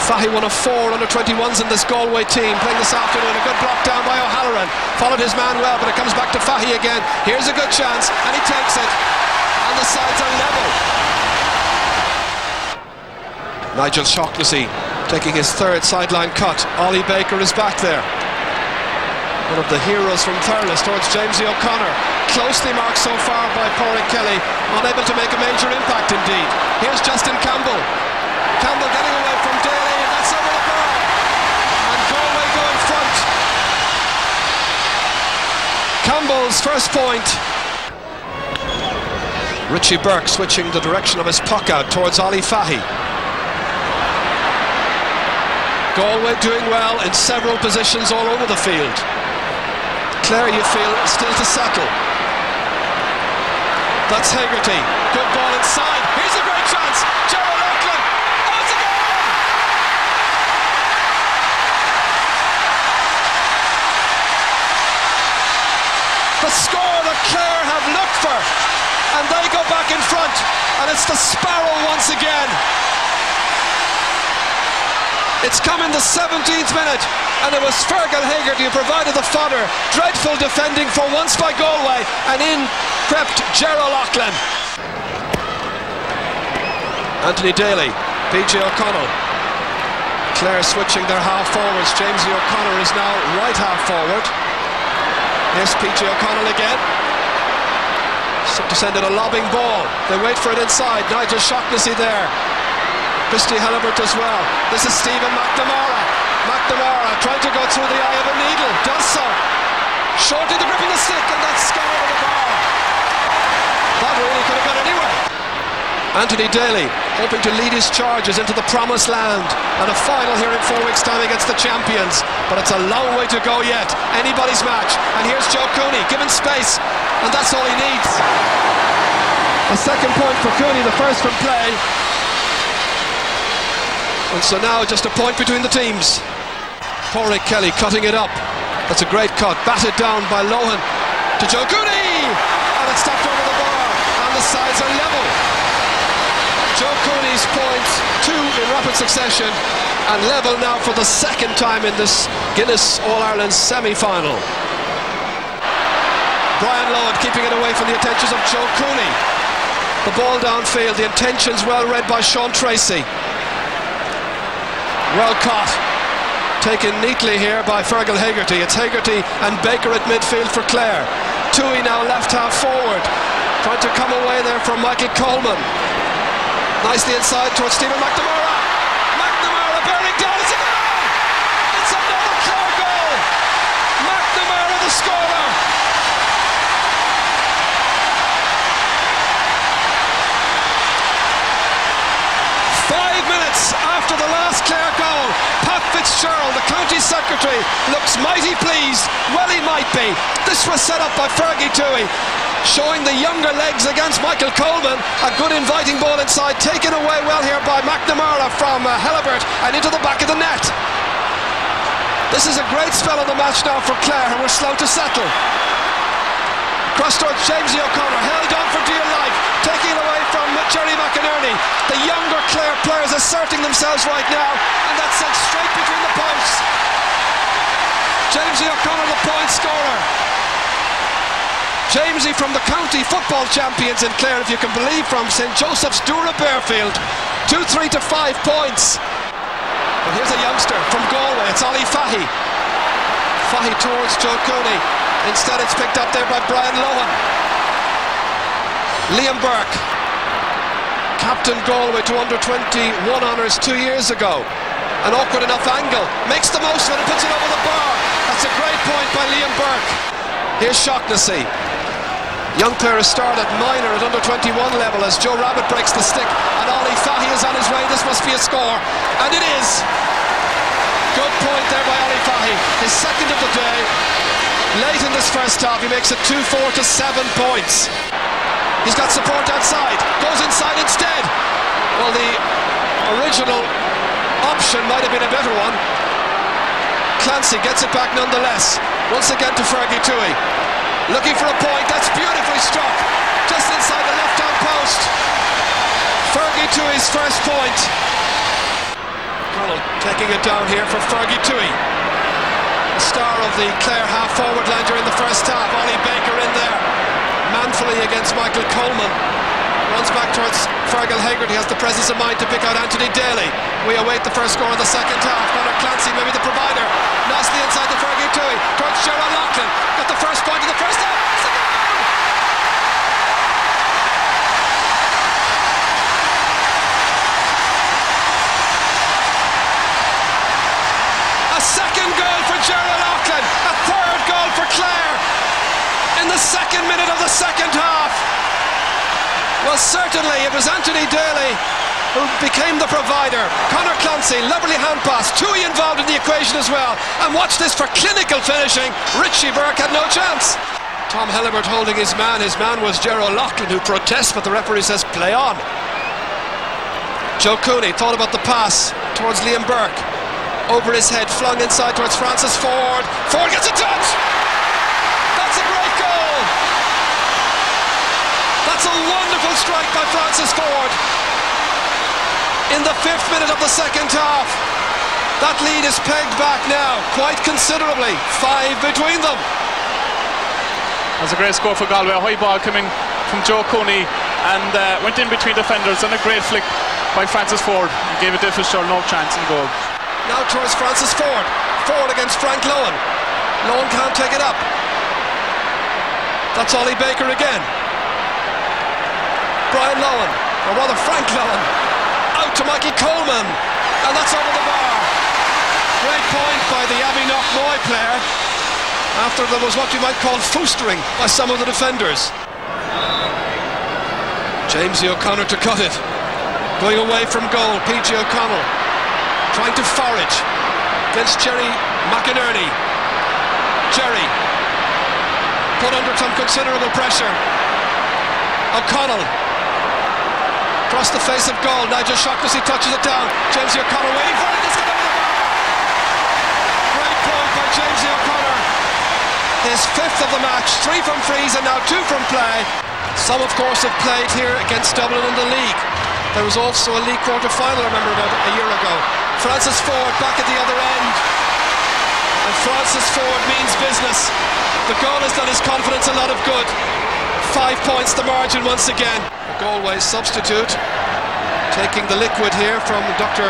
Fahy, one of 4 under-21s in this Galway team, playing this afternoon. A good block down by O'Halloran. Followed his man well, but it comes back to Fahy again. Here's a good chance, and he takes it. And the sides are level. Nigel Shaughnessy taking his 3rd sideline cut. Ollie Baker is back there. One of the heroes from Thurles towards Jamesy O'Connor. Closely marked so far by Pádraig Kelly. Unable to make a major impact indeed. Here's Justin Campbell. Campbell getting away from Daly, and that's over the bar. And Galway go in front. Campbell's first point. Richie Burke switching the direction of his puck out towards Ollie Fahy. Galway doing well in several positions all over the field. Clare, you feel, still to settle. That's Hegarty. Good ball inside. Here's a great chance. Gerald O'Loughlin. Oh, it's a goal! The score that Clare have looked for. And they go back in front. And it's the Sparrow once again. It's come in the 17th minute, and it was Fergal Hegarty who provided the fodder. Dreadful defending for once by Galway, and in crept Gerald O'Loughlin. Anthony Daly, PJ O'Connell. Clare switching their half forwards. Jamesy O'Connor is now right half forward. Here's PJ O'Connell again. To send in a lobbing ball. They wait for it inside. Nigel Shaughnessy there. Christy Halibert as well. This is Stephen McNamara. McNamara trying to go through the eye of a needle. Does so. Short into gripping the stick, and that's gone over the bar. That really could have gone anywhere. Anthony Daly hoping to lead his charges into the promised land and a final here in 4 weeks' time against the champions. But it's a long way to go yet. Anybody's match. And here's Joe Cooney given space, and that's all he needs. A second point for Cooney, the first from play. And so now just a point between the teams. Pádraig Kelly cutting it up. That's a great cut. Batted down by Lohan to Joe Cooney. And it's stopped over the bar. And the sides are level. Joe Cooney's points, 2 in rapid succession. And level now for the second time in this Guinness All-Ireland semi-final. Brian Lohan keeping it away from the attentions of Joe Cooney. The ball downfield. The intentions well read by Sean Tracy. Well caught. Taken neatly here by Fergal Hegarty. It's Hegarty and Baker at midfield for Clare. Toohey now left half forward. Trying to come away there from Michael Coleman. Nicely inside towards Stephen McNamara. McNamara bearing down. It's a goal! It's another Clare goal! McNamara the scorer. After the last Clare goal, Pat Fitzgerald, the county secretary, looks mighty pleased. Well, he might be. This was set up by Fergie Toohey, showing the younger legs against Michael Coleman. A good inviting ball inside, taken away well here by McNamara from Halibert and into the back of the net. This is a great spell of the match now for Clare, and we're slow to settle. Cross towards Jamesy O'Connor, held on for dear life, taking it away from Jerry McInerney. The younger Clare players asserting themselves right now, and that's sent straight between the posts. Jamesy O'Connor, the point scorer. Jamesy from the County Football Champions in Clare, if you can believe, from St Joseph's Dura Bearfield. 2-3 to 5 points. Well, here's a youngster from Galway, it's Ollie Fahy. Fahy towards Joe Cooney. Instead it's picked up there by Brian Lohan. Liam Burke, captain Galway to under-21 honours 2 years ago. An awkward enough angle, makes the most of it and puts it over the bar. That's a great point by Liam Burke. Here's Shaughnessy. Young player started at minor at under-21 level as Joe Rabbit breaks the stick, and Ollie Fahy is on his way. This must be a score, and it is. Good point there by Ollie Fahy, his second of the day. Late in this first half, he makes it 2-4 to 7 points. He's got support outside, goes inside instead. Well, the original option might have been a better one. Clancy gets it back nonetheless. Once again to Fergie Toohey. Looking for a point, that's beautifully struck. Just inside the left-hand post. Fergie Toohey's first point. Connell taking it down here for Fergie Toohey. The star of the Clare half-forward line during the first half. Ollie Baker in there. Manfully against Michael Coleman. Runs back towards Fergal Haggard. He has the presence of mind to pick out Anthony Daly. We await the first score of the second half. Conor Clancy, maybe the provider. Nicely inside the Fergie Toohey. Towards Gerald Loughlin. Got the first point of the first half. A second goal for Gerald Loughlin. A third goal for Clare in the second minute of the second half. Well, certainly it was Anthony Daly who became the provider. Conor Clancy, lovely hand pass. Toohey involved in the equation as well. And watch this for clinical finishing. Richie Burke had no chance. Tom Hellebert holding his man. His man was Gerald Loughlin, who protests, but the referee says play on. Joe Cooney thought about the pass towards Liam Burke. Over his head, flung inside towards Francis Ford. Ford gets a touch. That's a great goal. That's a wonderful strike by Francis Ford in the 5th minute of the second half. That lead is pegged back now quite considerably, 5 between them. That's a great score for Galway. A high ball coming from Joe Cooney and went in between defenders, and a great flick by Francis Ford. He gave a Diffishall no chance in goal. Now towards Francis Ford. Ford against Frank Lohan. Lohan can't take it up. That's Ollie Baker again. Brian Lohan, or rather Frank Lohan, out to Mikey Coleman, and that's over the bar. Great point by the Abbeynock Moy player after there was what you might call foostering by some of the defenders. Jamesy O'Connor to cut it, going away from goal. PG O'Connell trying to forage against Jerry McInerney. Jerry put under some considerable pressure. O'Connell across the face of goal. Nigel Shaughnessy touches it down. Jamesy O'Connor waiting for it. It's going over the bar. Great point by Jamesy O'Connor. His 5th of the match. 3 from frees and now 2 from play. Some, of course, have played here against Dublin in the league. There was also a league quarter-final, I remember, about a year ago. Francis Ford back at the other end. And Francis Ford means business. The goal has done his confidence a lot of good. 5 points the margin once again. A Galway substitute taking the liquid here from Dr.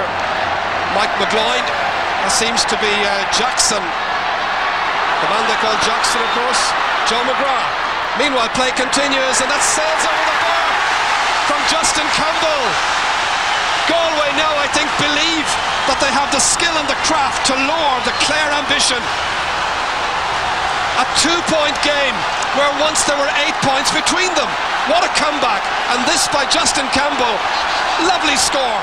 Mike McGloin. That seems to be Jackson. The man they call Jackson, of course, Joe McGrath. Meanwhile, play continues, and that sails over the bar from Justin Campbell. Galway now, I think, believe that they have the skill and the craft to lure the Clare ambition. A 2-point game where once there were 8 points between them. What a comeback, and this by Justin Campbell. Lovely score.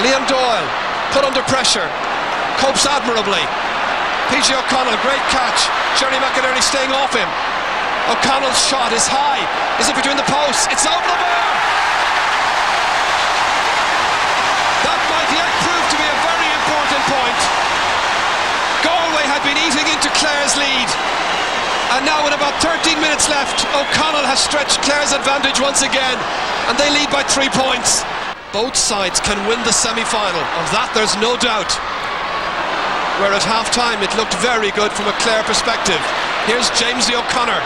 Liam Doyle put under pressure, copes admirably. PG O'Connell, great catch. Jerry McInerney staying off him. O'Connell's shot is high. Is it between the posts? It's over the bar. That might yet prove to be a very important point. lead. And now with about 13 minutes left, O'Connell has stretched Clare's advantage once again, and they lead by 3 points. Both sides can win the semi-final, of that there's no doubt. Where at half-time it looked very good from a Clare perspective. Here's Jamesy O'Connor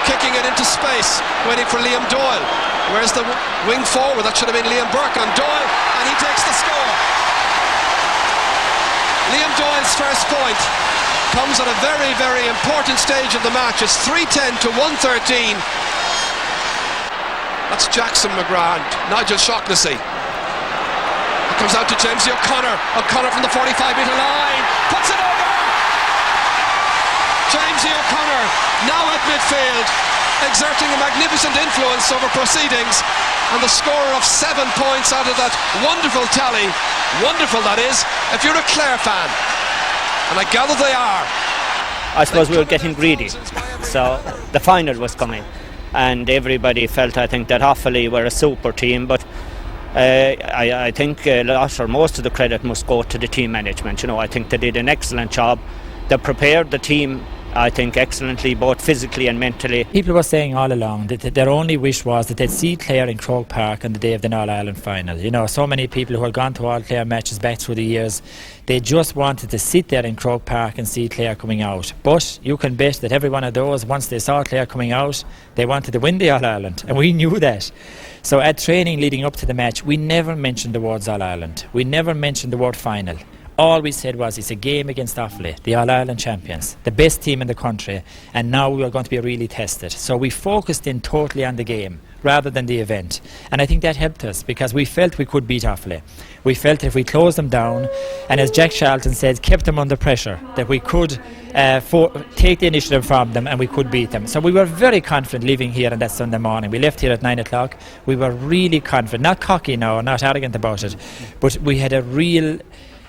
kicking it into space, waiting for Liam Doyle. Where's the wing forward? That should have been Liam Burke on Doyle, and he takes the score. Liam Doyle's first point comes at a very, very important stage of the match. It's 3-10 to 1-13. That's Jackson McGrath, Nigel Shaughnessy. It comes out to Jamesy O'Connor. O'Connor from the 45-metre line, puts it over. Jamesy O'Connor now at midfield, exerting a magnificent influence over proceedings, and the scorer of 7 points out of that wonderful tally. Wonderful, that is, if you're a Clare fan. And I gather they are. I suppose we were getting greedy, so the final was coming, and everybody felt, I think, that Offaly were a super team, but I think most of the credit must go to the team management. I think they did an excellent job. They prepared the team, I think, excellently, both physically and mentally. People were saying all along that their only wish was that they'd see Clare in Croke Park on the day of the All-Ireland final. So many people who had gone to all Clare matches back through the years, they just wanted to sit there in Croke Park and see Clare coming out. But you can bet that every one of those, once they saw Clare coming out, they wanted to win the All-Ireland, and we knew that. So at training leading up to the match, we never mentioned the words All-Ireland. We never mentioned the word final. All we said was, it's a game against Offaly, the All-Ireland champions, the best team in the country, and now we are going to be really tested. So we focused in totally on the game rather than the event, and I think that helped us because we felt we could beat Offaly. We felt if we closed them down, and as Jack Charlton said, kept them under pressure, that we could take the initiative from them and we could beat them. So we were very confident leaving here on that Sunday morning. We left here at 9 o'clock. We were really confident, not cocky now, not arrogant about it, but we had a real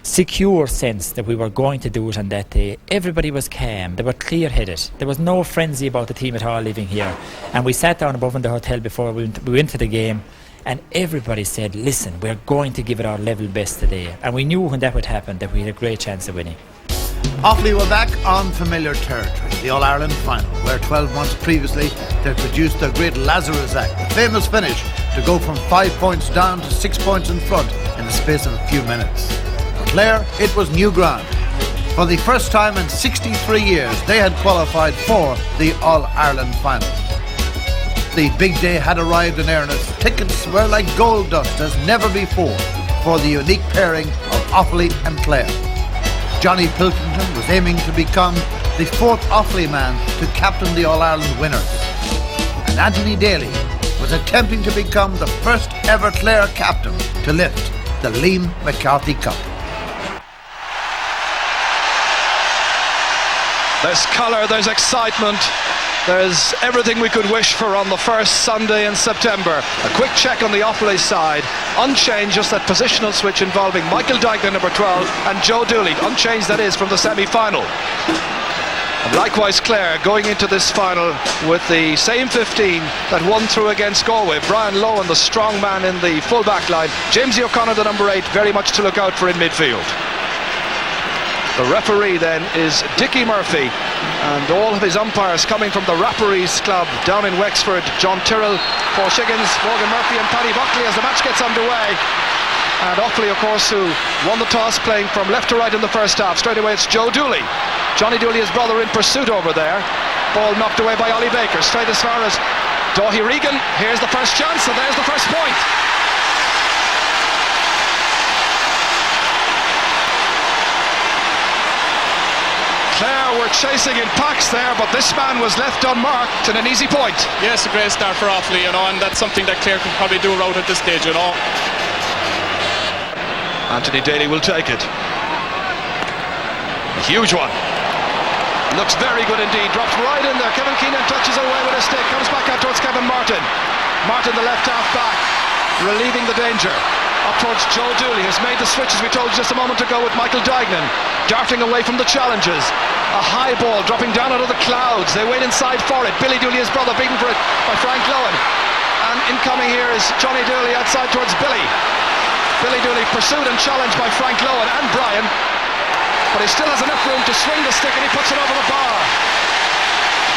secure sense that we were going to do it on that day. Everybody was calm, they were clear-headed, there was no frenzy about the team at all leaving here, and we sat down above in the hotel before we went to the game, and everybody said, listen, we're going to give it our level best today, and we knew when that would happen that we had a great chance of winning. Offaly were back on familiar territory, the All-Ireland final, where 12 months previously they produced the great Lazarus Act, the famous finish to go from 5 points down to 6 points in front in the space of a few minutes. Clare, it was new ground. For the first time in 63 years, they had qualified for the All-Ireland final. The big day had arrived in earnest. Tickets were like gold dust as never before for the unique pairing of Offaly and Clare. Johnny Pilkington was aiming to become the fourth Offaly man to captain the All-Ireland winners. And Anthony Daly was attempting to become the first ever Clare captain to lift the Liam McCarthy Cup. There's colour, there's excitement, there's everything we could wish for on the first Sunday in September. A quick check on the Offaly side, unchanged, just that positional switch involving Michael Dignan, number 12, and Joe Dooley, unchanged that is from the semi-final. And likewise Clare going into this final with the same 15 that won through against Galway. Brian Lowen, the strong man in the full back line. Jamesy O'Connor, the number 8, very much to look out for in midfield. The referee then is Dickie Murphy, and all of his umpires coming from the Rapparees Club down in Wexford. John Tyrrell, Paul Shiggins, Morgan Murphy and Paddy Buckley as the match gets underway. And Offaly, of course, who won the toss, playing from left to right in the first half. Straight away it's Joe Dooley. Johnny Dooley, his brother, in pursuit over there. Ball knocked away by Ollie Baker. Straight as far as Daithí Regan. Here's the first chance, and there's the first point. Clare were chasing in packs there, but this man was left unmarked and an easy point. Yes, a great start for Offaly, and that's something that Clare could probably do right at this stage, Anthony Daly will take it. A huge one. Looks very good indeed. Drops right in there. Kevin Keenan touches away with a stick. Comes back out towards Kevin Martin. Martin, the left half back, relieving the danger. Up towards Joe Dooley, has made the switch, as we told you just a moment ago, with Michael Dignan. Darting away from the challenges. A high ball dropping down out of the clouds. They wait inside for it. Billy Dooley, his brother, beaten for it by Frank Lowen. And incoming here is Johnny Dooley outside towards Billy. Billy Dooley pursued and challenged by Frank Lowen and Brian. but he still has enough room to swing the stick, and he puts it over the bar.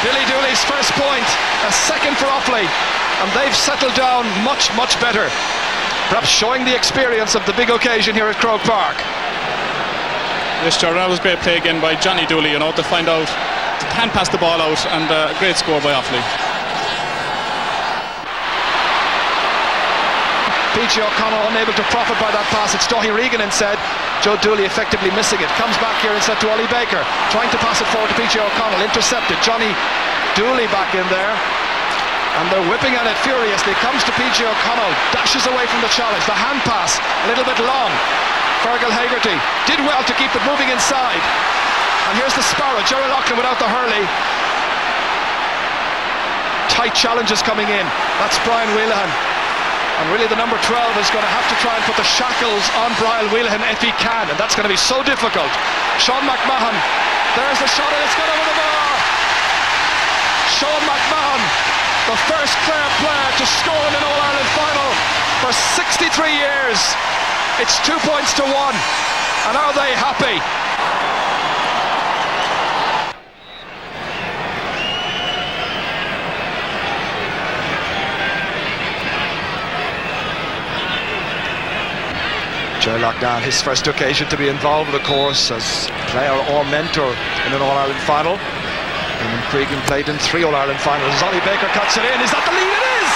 Billy Dooley's first point, a second for Offaly, and they've settled down much, much better. Perhaps showing the experience of the big occasion here at Croke Park. Yes, Jordan, that was great play again by Johnny Dooley, to find out, to hand pass the ball out, and a great score by Offaly. PG O'Connell unable to profit by that pass. It's Daithí Regan instead. Joe Dooley effectively missing it. Comes back here instead to Ollie Baker, trying to pass it forward to PG O'Connell. Intercepted. Johnny Dooley back in there, and they're whipping at it furiously. Comes to PG O'Connell, dashes away from the challenge. The hand pass a little bit long. Fergal Haggerty did well to keep it moving inside. And here's the Sparrow, Jerry Loughlin without the hurley. Tight challenges coming in. That's Brian Wheelahan. And really the number 12 is going to have to try and put the shackles on Brian Wheelahan if he can, and that's going to be so difficult. Sean McMahon, there's the shot, and it's gone over the bar. Sean McMahon, the first Clare player to score in an All-Ireland final for 63 years. It's 2 points to 1, and are they happy? Joe Loughnane, his first occasion to be involved, of course, as player or mentor in an All-Ireland final. Eamon Cregan played in 3 All-Ireland finals. As Ollie Baker cuts it in, is that the lead? It is!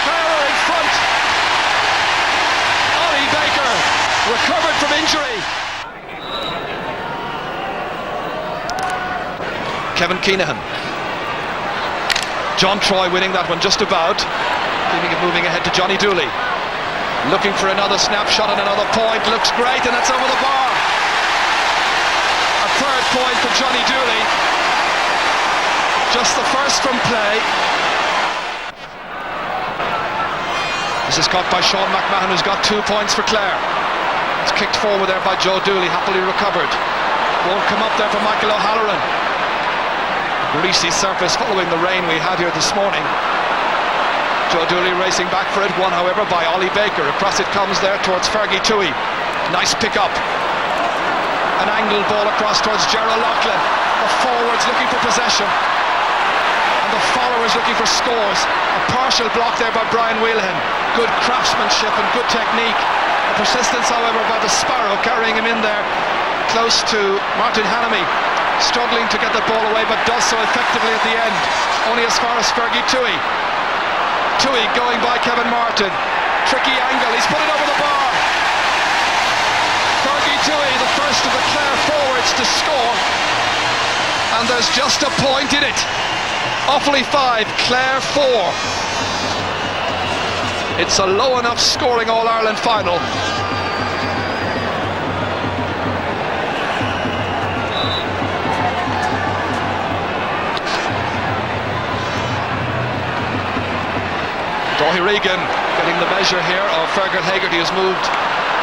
Clare in front. Ollie Baker recovered from injury. Kevin Keenahan. John Troy winning that one just about, keeping it moving ahead to Johnny Dooley. Looking for another snapshot and another point. Looks great, and that's over the bar. A third point for Johnny Dooley. Just the first from play. This is caught by Sean McMahon, who's got 2 points for Clare. It's kicked forward there by Joe Dooley, happily recovered. Won't come up there for Michael O'Halloran. Greasy surface following the rain we had here this morning. Joe Dooley racing back for it, won however by Ollie Baker. Across it comes there towards Fergie Toohey. Nice pick up. An angled ball across towards Gerald Loughlin. The forwards looking for possession, and the followers looking for scores. A partial block there by Brian Wheelahan. Good craftsmanship and good technique. A persistence however by the Sparrow, carrying him in there close to Martin Hannamy. Struggling to get the ball away, but does so effectively at the end. Only as far as Fergie Toohey. Toohey going by Kevin Martin. Tricky angle, he's put it over the bar. Fergie Toohey, the first of the Clare forwards to score. And there's just a point in it. Offaly 5, Clare 4. It's a low enough scoring All-Ireland final. Daithí Regan getting the measure here of Fergal Haggerty, who's moved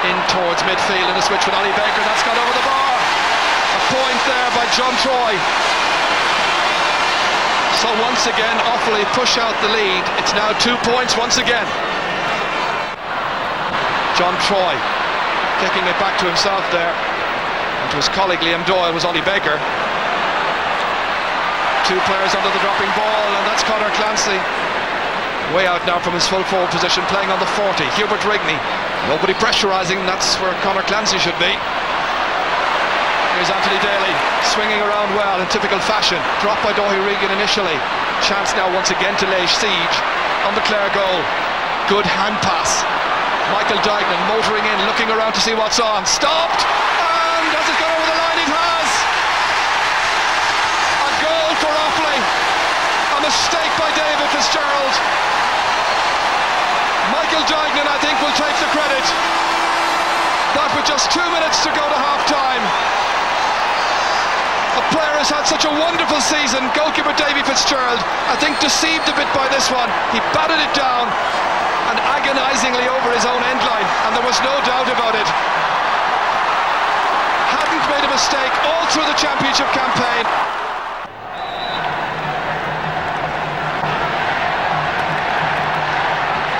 in towards midfield in a switch with Ollie Baker. That's gone over the bar. A point there by John Troy. So once again Offaly push out the lead. It's now 2 points once again. John Troy kicking it back to himself there, and to his colleague Liam Doyle was Ollie Baker. 2 players under the dropping ball, and that's Conor Clancy. Way out now from his full forward position, playing on the 40. Hubert Rigney, nobody pressurising, that's where Conor Clancy should be. Here's Anthony Daly, swinging around well in typical fashion. Dropped by Daithí Regan initially. Chance now once again to lay siege on the Clare goal. Good hand pass. Michael Duignan motoring in, looking around to see what's on. Stopped! And has it gone over the line? It has! A goal for Offaly. A mistake by David Fitzgerald. Michael Duignan, I think, will take the credit. That with just 2 minutes to go to half-time. A player has had such a wonderful season. Goalkeeper Davy Fitzgerald, I think, deceived a bit by this one. He batted it down and agonisingly over his own end line, and there was no doubt about it. Hadn't made a mistake all through the championship campaign.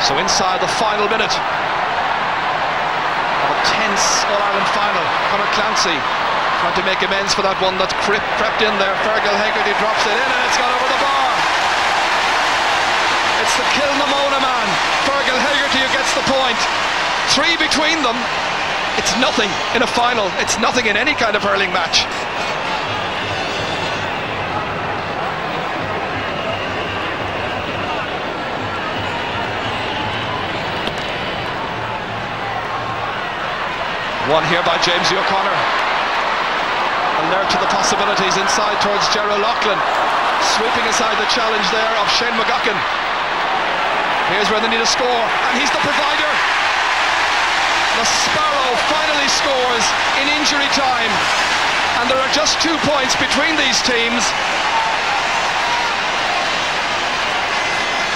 So inside the final minute of a tense All-Ireland final, Conor Clancy Trying to make amends for that one that crept in there. Fergal Hegarty drops it in and it's gone over the bar. It's the Kilnamona man, Fergal Hegarty, who gets the point. 3 between them. It's nothing in a final. It's nothing in any kind of hurling match. One here by James O'Connor. Alert to the possibilities inside towards Gerald Loughlin. Sweeping aside the challenge there of Shane McGuckin. Here's where they need a score, and he's the provider. The Sparrow finally scores in injury time, and there are just 2 points between these teams.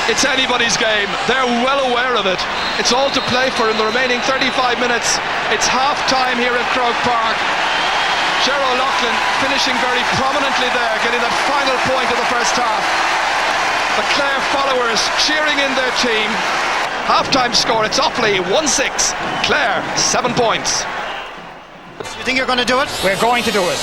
It's anybody's game. They're well aware of it. It's all to play for in the remaining 35 minutes. It's half time here at Croke Park. Gerald Loughlin finishing very prominently there, getting that final point of the first half. The Clare followers cheering in their team. Half-time score, it's Offaly 1-6, Clare 7 points. You think you're going to do it? We're going to do it.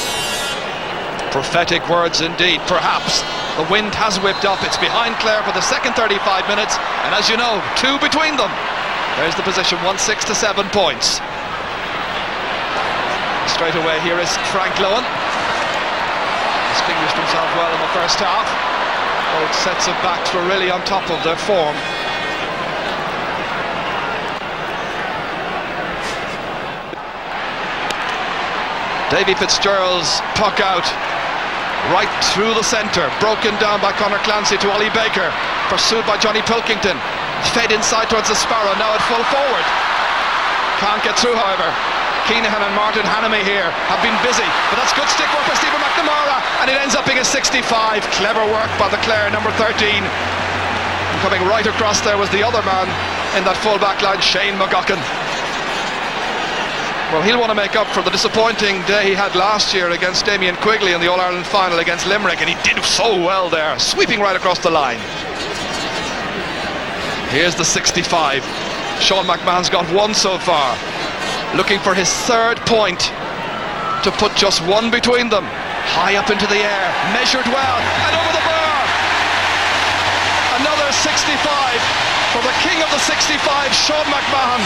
Prophetic words indeed, perhaps. The wind has whipped up, it's behind Clare for the second 35 minutes, and as you know, 2 between them. There's the position, 1-6 to 7 points. Straight away here is Frank Lowen. Distinguished himself well in the first half. Both sets of backs were really on top of their form. Davy Fitzgerald's puck out right through the centre, broken down by Conor Clancy to Ollie Baker, pursued by Johnny Pilkington, fed inside towards the Sparrow, now at full forward. Can't get through, however. Keenahan and Martin Hanamy here have been busy, but that's good stick work by Stephen McNamara, and it ends up being a 65. Clever work by the Clare number 13. And coming right across there was the other man in that full back line, Shane McGuckin. Well, he'll want to make up for the disappointing day he had last year against Damien Quigley in the All-Ireland final against Limerick, and he did so well there, sweeping right across the line. Here's the 65. Sean McMahon's got 1 so far, looking for his 3rd point to put just 1 between them. High up into the air, measured well, and over the bar. Another 65 for the king of the 65, Sean McMahon.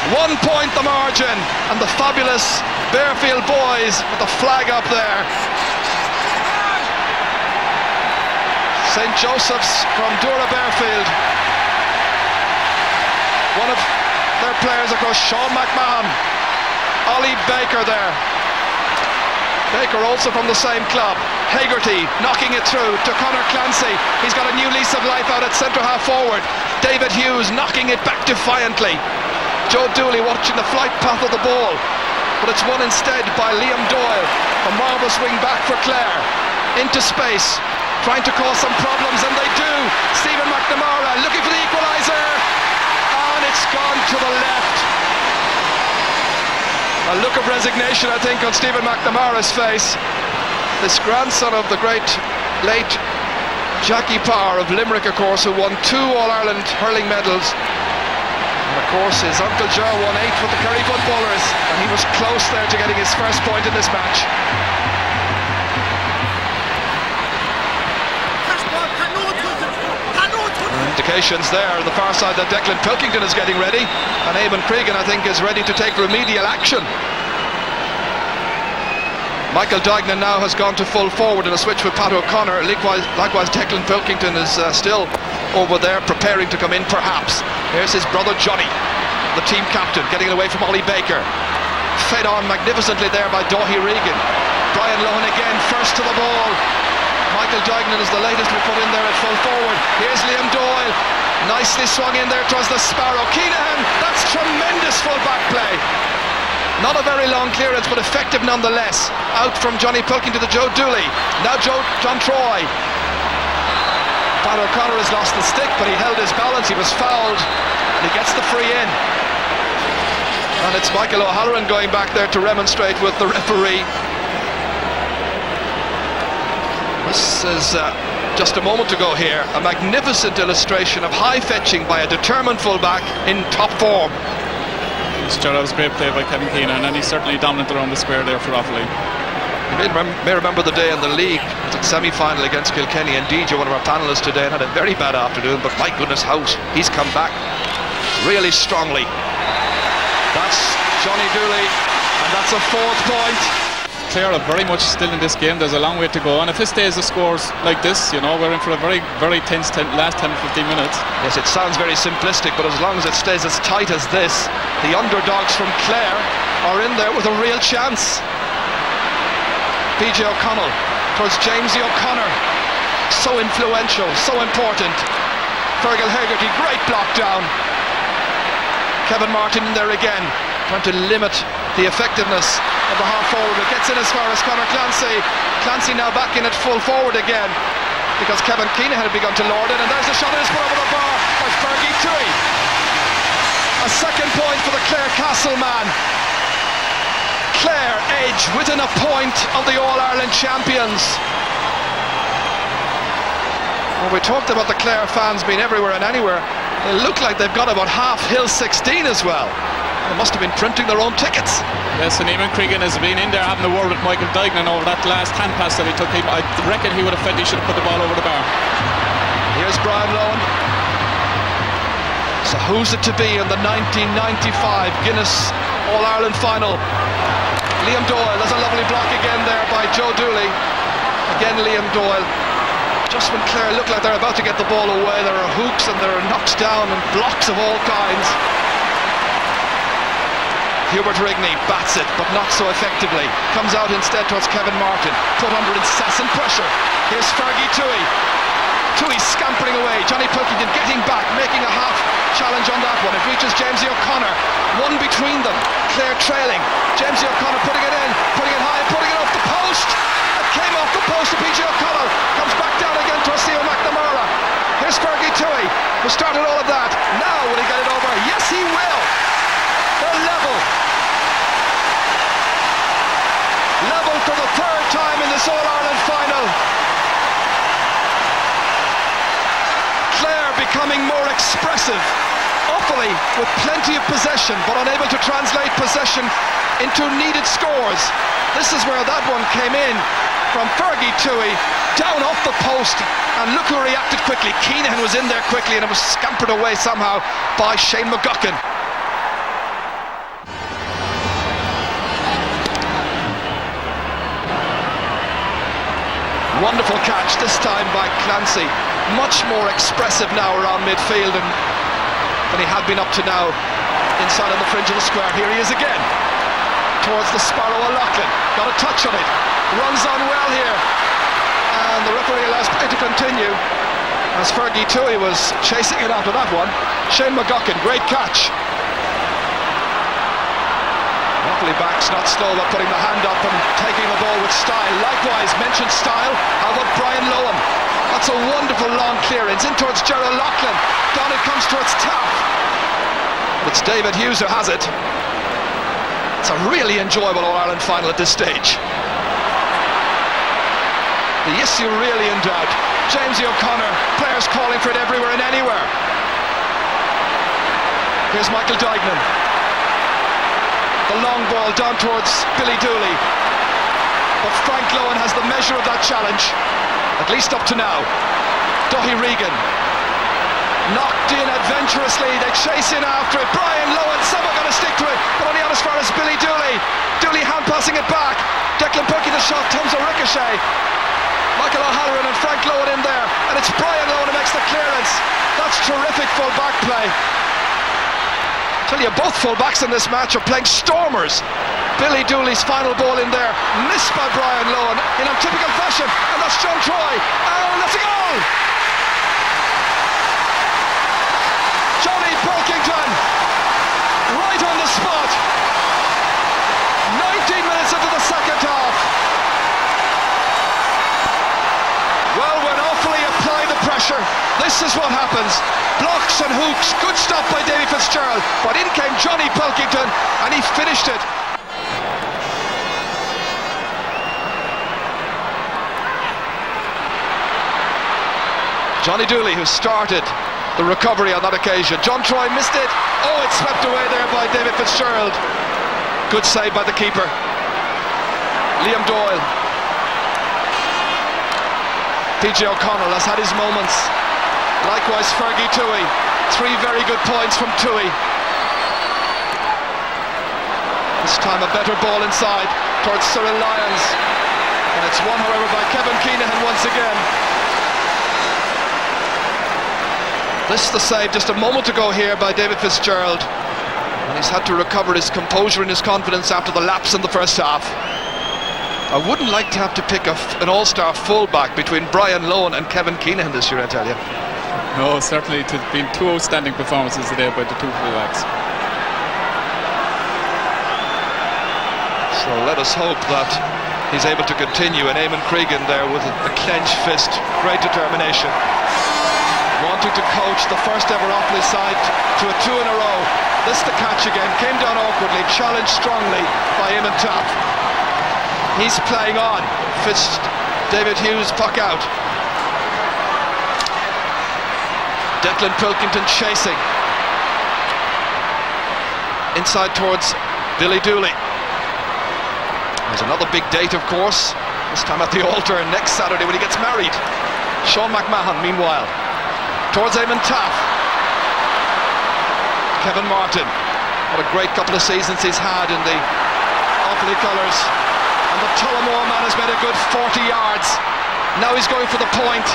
1 point the margin, and the fabulous Bearfield boys with the flag up there. St. Joseph's from Dura Bearfield. One of their players, of course, Sean McMahon. Ollie Baker there. Baker also from the same club. Hegarty knocking it through to Conor Clancy. He's got a new lease of life out at centre half forward. David Hughes knocking it back defiantly. Joe Dooley watching the flight path of the ball, but it's won instead by Liam Doyle, a marvellous wing back for Clare. Into space, trying to cause some problems, and they do. Stephen McNamara looking for the equaliser, and it's gone to the left. A look of resignation, I think, on Stephen McNamara's face. This grandson of the great late Jackie Power of Limerick, of course, who won 2 All-Ireland hurling medals. And of course his uncle Joe won 8 with the Kerry footballers, and he was close there to getting his first point in this match. Indications there on the far side that Declan Pilkington is getting ready, and Eamon Cregan, I think, is ready to take remedial action. Michael Duignan now has gone to full forward in a switch with Pat O'Connor. Likewise Declan Pilkington is still over there preparing to come in, perhaps. Here's his brother Johnny, the team captain, getting it away from Ollie Baker. Fed on magnificently there by Dáithí Regan. Brian Lohan again, first to the ball. Michael Duignan is the latest we put in there at full forward. Here's Liam Doyle, nicely swung in there towards the Sparrow. Keenahan, that's tremendous full back play. Not a very long clearance, but effective nonetheless. Out from Johnny Pilkington to Joe Dooley. Now John Troy. Pat O'Connor has lost the stick, but he held his balance. He was fouled, and he gets the free in. And it's Michael O'Halloran going back there to remonstrate with the referee. This is just a moment ago here, a magnificent illustration of high fetching by a determined fullback in top form. Fitzgerald, was a great play by Kevin Keenan, and he's certainly dominant around the square there for Offaly. You may remember the day in the league, it was a semi-final against Kilkenny, and DJ, one of our panellists today, and had a very bad afternoon, but my goodness, he's come back really strongly. That's Johnny Dooley, and that's a 4th point. Clare are very much still in this game. There's a long way to go, and if it stays the scores like this, you know, we're in for a very, very tense last 10 to 15 minutes. Yes, it sounds very simplistic, but as long as it stays as tight as this, the underdogs from Clare are in there with a real chance. PJ O'Connell towards Jamesy O'Connor, so influential, so important. Fergal Hegarty, great block down. Kevin Martin in there again, trying to limit the effectiveness of the half forward. It gets in as far as Conor Clancy. Clancy now back in at full forward again, because Kevin Keenan had begun to lord it, and there's the shot that is put over the bar by Fergie Tui. A 2nd point for the Clare Castle man. Clare edge within a point of the All-Ireland champions. Well, we talked about the Clare fans being everywhere and anywhere. They look like they've got about half Hill 16 as well. They must have been printing their own tickets. Yes, and Eamon Cregan has been in there having a word with Michael Dignan over that last hand pass that he took. I reckon he would have felt he should have put the ball over the bar. Here's Brian Lohan. So who's it to be in the 1995 Guinness All-Ireland final? Liam Doyle, there's a lovely block again there by Joe Dooley. Again Liam Doyle. Just when Clare look like they're about to get the ball away, there are hooks and there are knocks down and blocks of all kinds. Hubert Rigney bats it, but not so effectively. Comes out instead towards Kevin Martin, put under incessant pressure. Here's Fergie Tui. Tui scampering away. Johnny Pilkington getting back, making a half challenge on that one. It reaches Jamesy O'Connor. One between them. Clare trailing. Jamesy O'Connor putting it in, putting it high, putting it off the post. It came off the post to PJ O'Connell. Comes back down again to Theo McNamara. Here's Fergie Tui, who started all of that. Now will he get it over? Yes, he will. They're level. Level for the 3rd time in this All-Ireland final. Clare becoming more expressive. Offaly with plenty of possession, but unable to translate possession into needed scores. This is where that one came in from Fergie Tui, down off the post, and look who reacted quickly. Keenan was in there quickly, and it was scampered away somehow by Shane McGuckin. Wonderful catch this time by Clancy. Much more expressive now around midfield than he had been up to now inside on the fringe of the square. Here he is again towards the Sparrow O'Loughlin. Got a touch on it. Runs on well here. And the referee allows play to continue as Fergie Tui was chasing it after that one. Shane McGuckin, great catch. Offaly backs not slow about putting the hand up and taking the ball with style. Likewise, mentioned style. How about Brian Lohan? That's a wonderful long clearance in towards Gerald Loughlin. Down it comes towards Taff. It's David Hughes who has it. It's a really enjoyable All-Ireland final at this stage. The issue really in doubt. Jamesy O'Connor, players calling for it everywhere and anywhere. Here's Michael Dignan. The long ball down towards Billy Dooley. But Frank Lohan has the measure of that challenge, at least up to now. Duhy Regan knocked in adventurously. They chase in after it. Brian Lohan, someone going to stick to it, but only out as far as Billy Dooley. Dooley hand passing it back. Declan Perky the shot, comes a ricochet. Michael O'Halloran and Frank Lohan in there, and it's Brian Lohan who makes the clearance. That's terrific full back play. Tell you, both full-backs in this match are playing stormers. Billy Dooley's final ball in there, missed by Brian Lohan in a typical fashion, and that's John Troy, and that's a goal! Johnny Pilkington, right on the spot. 19 minutes into the second half. Well, when Offaly apply the pressure, this is what happens. Blocks and hooks, good stop by Davy Fitzgerald, but in came Johnny Pilkington and he finished it. Johnny Dooley, who started the recovery on that occasion. John Troy missed it. Oh, it's swept away there by David Fitzgerald. Good save by the keeper. Liam Doyle. PJ O'Connell has had his moments. Likewise Fergie Toohey. 3 very good points from Toohey. This time a better ball inside towards Cyril Lyons. And it's won, however, by Kevin Keenahan once again. This is the save just a moment ago here by David Fitzgerald. And he's had to recover his composure and his confidence after the lapse in the first half. I wouldn't like to have to pick an all-star fullback between Brian Lohan and Kevin Keenahan this year, I tell you. No, certainly it's been 2 outstanding performances today by the 2 fullbacks. So let us hope that he's able to continue, and Eamon Cregan there with a clenched fist, great determination. Wanting to coach the first ever Offaly side to a 2 in a row. This the catch again, came down awkwardly, challenged strongly by Eamon Taff. He's playing on. David Hughes puck out. Declan Pilkington chasing. Inside towards Billy Dooley. There's another big date, of course, this time at the altar next Saturday when he gets married. Sean McMahon, meanwhile, towards Eamon Taff. Kevin Martin. What a great couple of seasons he's had in the Offaly colours. And the Tullamore man has made a good 40 yards. Now he's going for the point,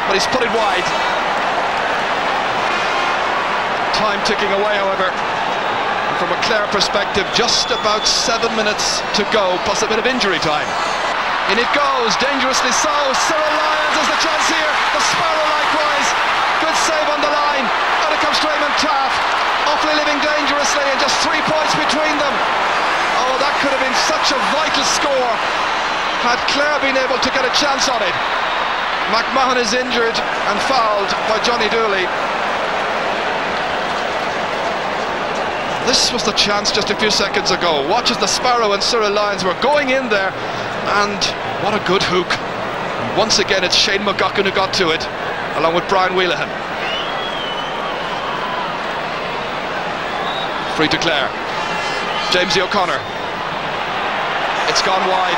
but he's put it wide. Time ticking away, however. And from a Clare perspective, just about 7 minutes to go, plus a bit of injury time. In it goes, dangerously so. Cyril Lyons has the chance here. The Sparrow likewise. Good save on the line. And it comes to Eamon Taff. Offaly living dangerously and just 3 points between them. Oh, that could have been such a vital score had Clare been able to get a chance on it. McMahon is injured and fouled by Johnny Dooley. This was the chance just a few seconds ago. Watch as the Sparrow and Cyril Lyons were going in there, and what a good hook. And once again it's Shane McGuckin who got to it, along with Brian Wheelahan. Free to Clare. Jamesy O'Connor. It's gone wide.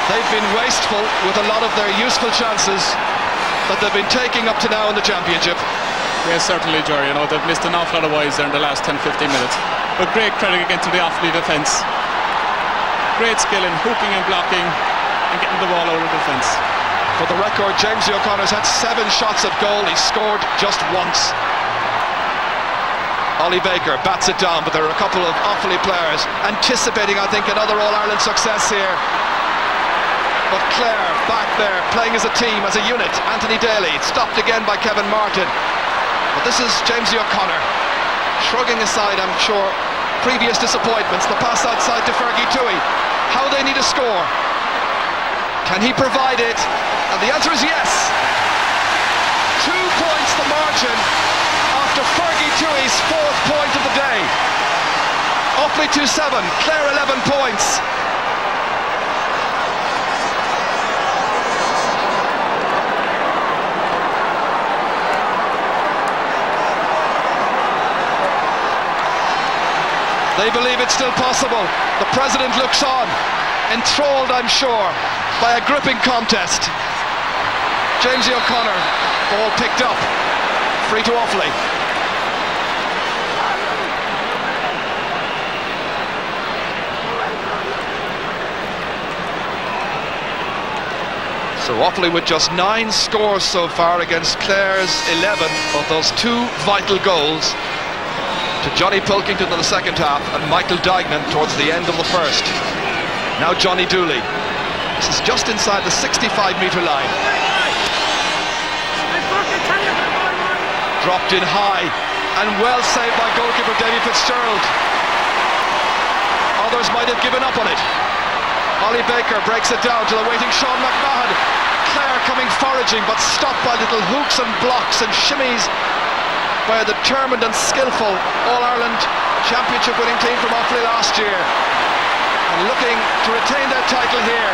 They've been wasteful with a lot of their useful chances that they've been taking up to now in the championship. Yes, certainly, Jerry. You know, they've missed an awful lot of wides there in the last 10-15 minutes. But great credit again to the Offaly defence. Great skill in hooking and blocking and getting the ball out of defence. For the record, Jamesy O'Connor's had 7 shots at goal. He scored just once. Ollie Baker bats it down, but there are a couple of Offaly players anticipating, I think, another All-Ireland success here. But Clare back there, playing as a team, as a unit. Anthony Daly, stopped again by Kevin Martin. But this is Jamesy O'Connor, shrugging aside, I'm sure, previous disappointments. The pass outside to Fergie Toohey. How they need a score. Can he provide it? And the answer is yes. 2 points the margin after Fergie Toohey's 4th point of the day. Offaly 2-7, Clare 11 points. They believe it's still possible. The president looks on, enthralled, I'm sure, by a gripping contest. Jamesy O'Connor, ball picked up, free to Offaly. So Offaly with just 9 scores so far against Clare's 11 of those 2 vital goals to Johnny Pilkington in the second half and Michael Dignan towards the end of the first. Now Johnny Dooley. This is just inside the 65-metre line. Dropped in high and well saved by goalkeeper Davy Fitzgerald. Others might have given up on it. Ollie Baker breaks it down to the waiting Sean McMahon. Clare coming foraging, but stopped by little hooks and blocks and shimmies by a determined and skillful All-Ireland Championship winning team from Offaly last year, and looking to retain their title here.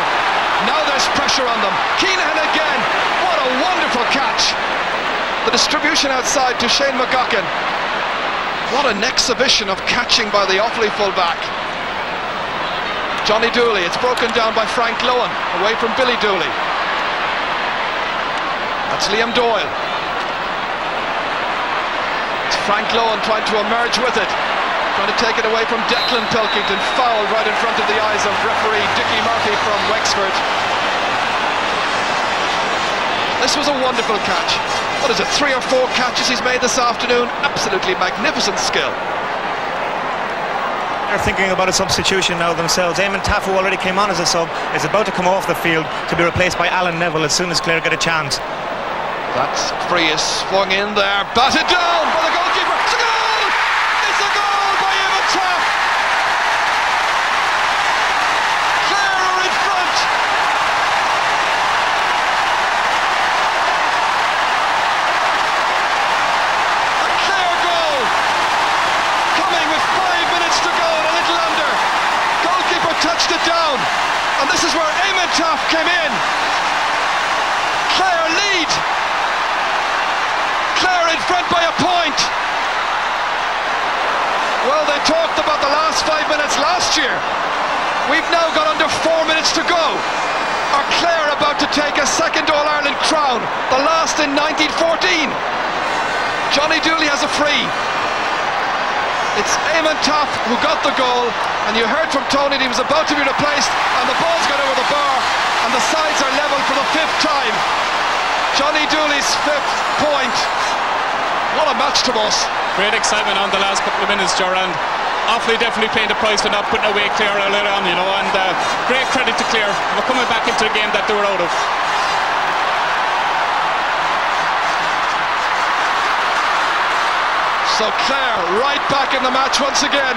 Now there's pressure on them. Keenahan again. What a wonderful catch. The distribution outside to Shane McGuckin. What an exhibition of catching by the Offaly full-back. Johnny Dooley, it's broken down by Frank Lohan, away from Billy Dooley. That's Liam Doyle. It's Frank Lohan trying to emerge with it, trying to take it away from Declan Pilkington, fouled right in front of the eyes of referee Dickie Murphy from Wexford. This was a wonderful catch. What is it, 3 or 4 catches he's made this afternoon? Absolutely magnificent skill. They're thinking about a substitution now themselves. Eamon Taff, who already came on as a sub, is about to come off the field to be replaced by Alan Neville as soon as Clare get a chance. That's free is swung in there, batted down by the goalkeeper. It's a goal! It's a goal by Eamon Taff! Clare are in front! A Clare goal! Coming with 5 minutes to go and a little under. Goalkeeper touched it down, and this is where Eamon Taff came in. Clare lead! Clare in front by a point. Well, they talked about the last 5 minutes last year. We've now got under 4 minutes to go. Are Clare about to take a second All-Ireland crown, the last in 1914? Johnny Dooley has a free. It's Eamon Taff who got the goal, and you heard from Tony that he was about to be replaced, and the ball's gone over the bar, and the sides are level for the 5th time. Johnny Dooley's 5th point. What a match to us. Great excitement on the last couple of minutes, Joran. Offaly definitely paying the price for not putting away Clare earlier on, you know, and great credit to Clare for coming back into the game that they were out of. So Clare right back in the match once again.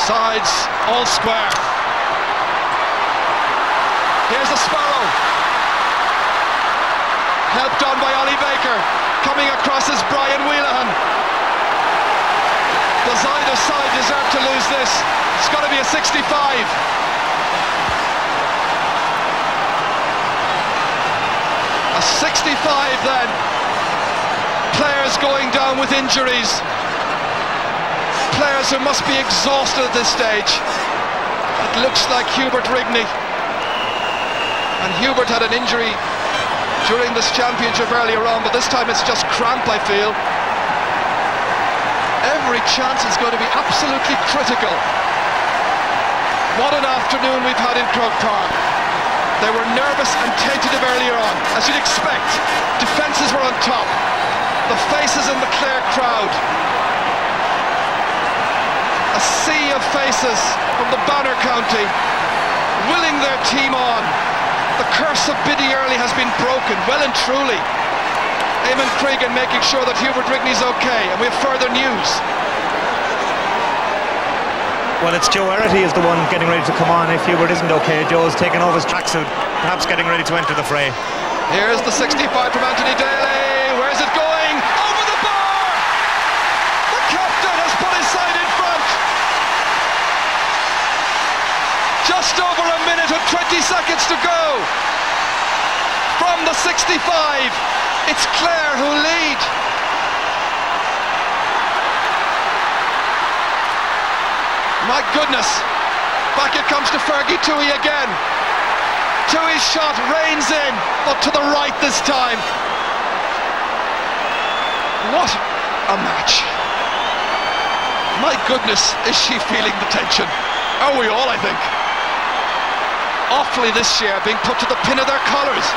Sides all square. Here's the Sparrow. Helped on by Ollie Baker. Coming across is Brian Wheelahan. Does either side deserve to lose this? It's got to be a 65. A 65 then. Players going down with injuries. Players who must be exhausted at this stage. It looks like Hubert Rigney. And Hubert had an injury during this championship earlier on, but this time it's just cramp, I feel. Every chance is going to be absolutely critical. What an afternoon we've had in Croke Park. They were nervous and tentative earlier on, as you'd expect. Defences were on top. The faces in the Clare crowd. A sea of faces from the Banner County, willing their team on. The curse of Biddy Early has been broken, well and truly. Eamon Cregan making sure that Hubert Rigney's okay, and we have further news. Well, it's Joe Erity is the one getting ready to come on if Hubert isn't okay. Joe's taken off his tracksuit, perhaps getting ready to enter the fray. Here's the 65 from Anthony Daly. Where's it going? Over the bar! The captain has put his side in front. Just over a minute and 20 seconds to go. From the 65, it's Clare who lead. My goodness. Back it comes to Fergie Toohey again. Toohey's shot rains in, but to the right this time. What a match. My goodness, is she feeling the tension? Are we all, I think. Offaly this year being put to the pin of their collars.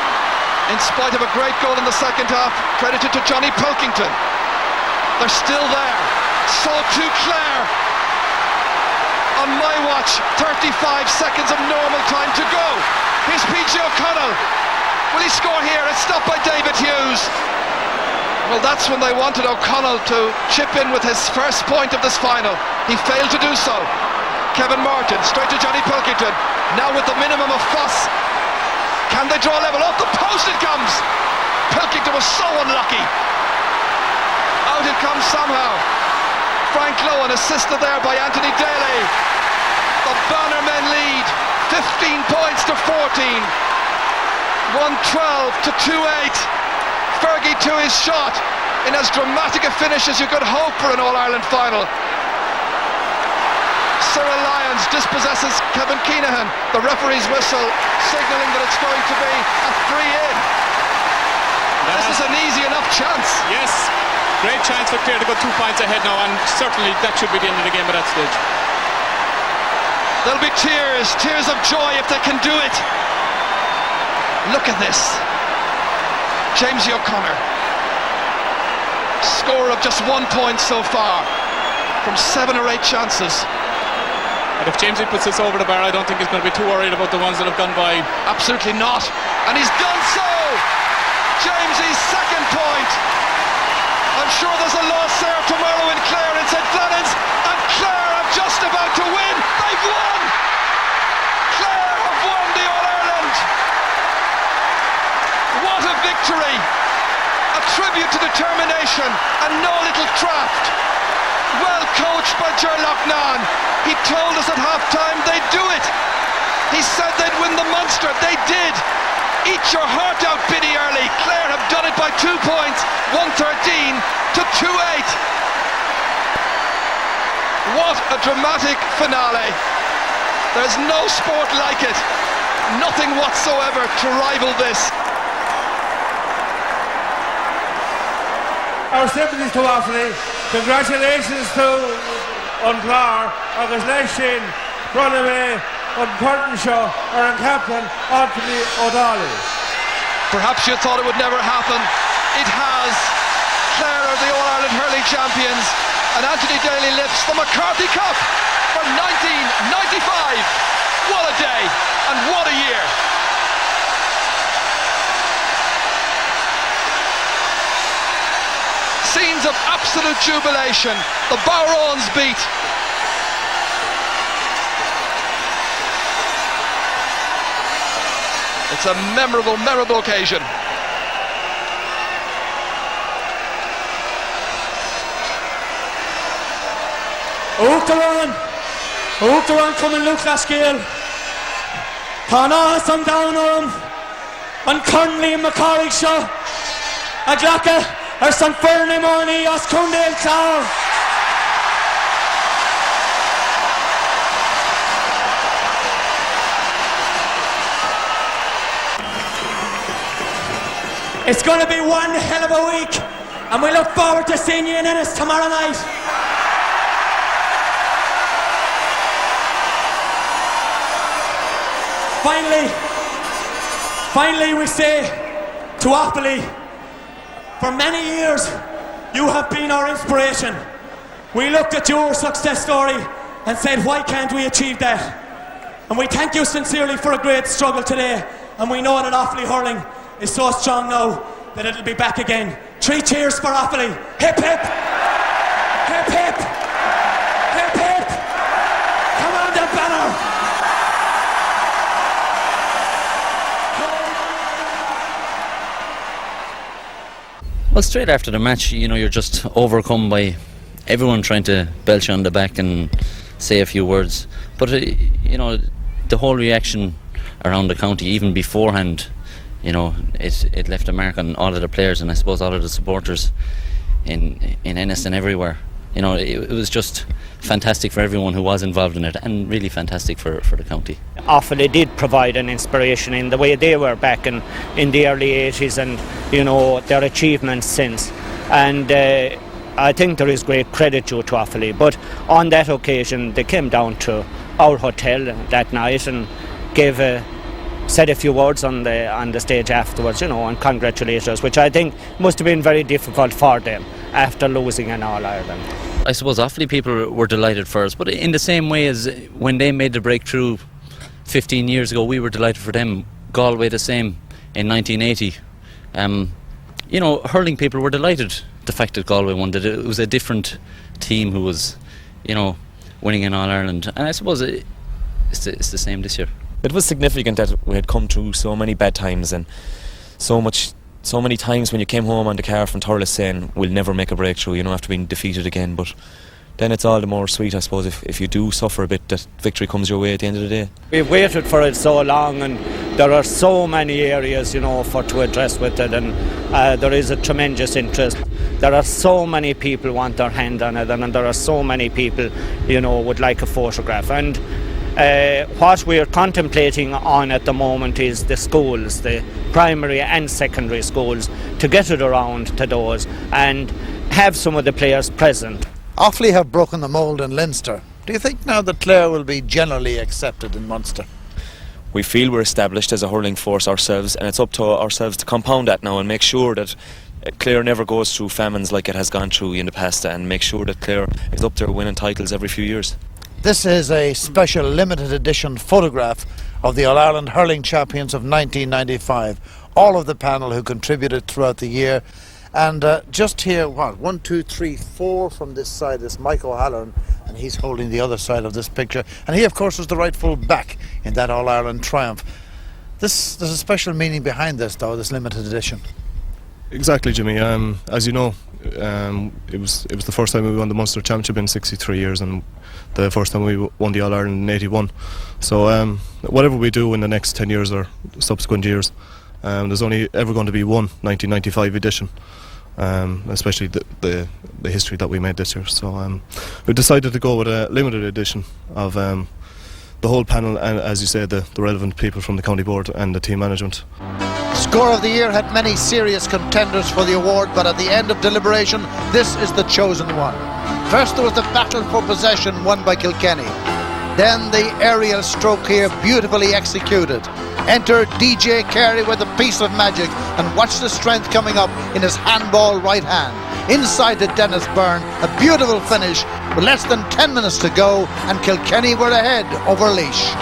In spite of a great goal in the second half, credited to Johnny Pilkington. They're still there. So too Clare. On my watch, 35 seconds of normal time to go. Here's PG O'Connell. Will he score here? It's stopped by David Hughes. Well, that's when they wanted O'Connell to chip in with his first point of this final. He failed to do so. Kevin Martin, straight to Johnny Pilkington. Now with the minimum of fuss. Can they draw level? Off the post it comes! Pilkington was so unlucky. Out it comes somehow. Frank Lohan assisted there by Anthony Daly. The Bannermen lead 15 points to 14. 112 to 2-8. Fergie to his shot in as dramatic a finish as you could hope for an All-Ireland final. Cyril Lyons dispossesses Kevin Keenahan. The referee's whistle signalling that it's going to be a free-in. This is an easy enough chance. Yes, great chance for Clare to go 2 points ahead now, and certainly that should be the end of the game at that stage. There'll be tears of joy if they can do it. Look at this. James O'Connor, score of just 1 point so far from 7 or 8 chances. And if Jamesy puts this over the bar, I don't think he's going to be too worried about the ones that have gone by. Absolutely not. And he's done so. Jamesy's second point. I'm sure there's a loss there tomorrow in Clare in St. Flannan's, and Clare are just about to win. They've won. Clare have won the All-Ireland. What a victory. A tribute to determination and no little craft. Well coached by Ger Loughnane. He told us at half-time they'd do it. He said they'd win the Munster. They did. Eat your heart out, Biddy Early. Clare have done it by 2 points, 113 to 2-8. What a dramatic finale. There's no sport like it. Nothing whatsoever to rival this. Our sympathies to Offaly. Congratulations to Clare, agus Leishin, Runaway, Curtinshaw, or Captain Anthony O'Donnell. Perhaps you thought it would never happen. It has. Clare are the All-Ireland Hurling Champions, and Anthony Daly lifts the McCarthy Cup for 1995. What a day, and what a year. Scenes of absolute jubilation. The Bowrons beat. It's a memorable occasion. Oaktaran coming look Upscale. Connacht some down on and Liam McCarthy Cup. A glacka or some Fernie money as County Clare. It's going to be one hell of a week, and we look forward to seeing you in Ennis tomorrow night. Finally we say to Offaly, for many years you have been our inspiration. We looked at your success story and said, why can't we achieve that? And we thank you sincerely for a great struggle today, and we know that Offaly Hurling is so strong now that it'll be back again. 3 cheers for Offaly. Hip hip! Hip hip! Hip hip! Come on the banner! Well, straight after the match, you know, you're just overcome by everyone trying to belch you on the back and say a few words. But, you know, the whole reaction around the county, even beforehand, you know, it left a mark on all of the players and I suppose all of the supporters in Ennis and everywhere. You know, it was just fantastic for everyone who was involved in it, and really fantastic for the county. Offaly did provide an inspiration in the way they were back in the early 80s, and, you know, their achievements since. And I think there is great credit due to Offaly. But on that occasion, they came down to our hotel that night and said a few words on the stage afterwards, you know, and congratulated us, which I think must have been very difficult for them after losing an All-Ireland. I suppose Offaly people were delighted for us, but in the same way as when they made the breakthrough 15 years ago, we were delighted for them. Galway the same in 1980. You know, hurling people were delighted the fact that Galway won. That it was a different team who was, you know, winning an All-Ireland, and I suppose it's the same this year. It was significant that we had come through so many bad times and so many times when you came home on the car from Thurles saying we'll never make a breakthrough, you know, after being defeated again. But then it's all the more sweet, I suppose, if you do suffer a bit, that victory comes your way at the end of the day. We've waited for it so long, and there are so many areas, for to address with it, and there is a tremendous interest. There are so many people want their hand on it, and there are so many people, would like a photograph. And what we are contemplating on at the moment is the schools, the primary and secondary schools, to get it around to those and have some of the players present. Offaly have broken the mould in Leinster. Do you think now that Clare will be generally accepted in Munster? We feel we're established as a hurling force ourselves, and it's up to ourselves to compound that now and make sure that Clare never goes through famines like it has gone through in the past, and make sure that Clare is up there winning titles every few years. This is a special limited edition photograph of the All-Ireland Hurling Champions of 1995. All of the panel who contributed throughout the year. And just here, 1, 2, 3, 4 from this side is Mike O'Halloran, and he's holding the other side of this picture. And he, of course, was the rightful back in that All-Ireland triumph. There's a special meaning behind this, though, this limited edition. Exactly, Jimmy. As you know, it was the first time we won the Munster Championship in 63 years, and the first time we won the All-Ireland in 81. So whatever we do in the next 10 years or subsequent years, there's only ever going to be one 1995 edition, especially the history that we made this year. So we decided to go with a limited edition of the whole panel, and as you said, the relevant people from the county board and the team management. Score of the year had many serious contenders for the award, but at the end of deliberation, this is the chosen one. First there was the battle for possession won by Kilkenny. Then the aerial stroke here, beautifully executed. Enter DJ Carey with a piece of magic, and watch the strength coming up in his handball right hand. Inside to Dennis Byrne, a beautiful finish with less than 10 minutes to go, and Kilkenny were ahead over Laois.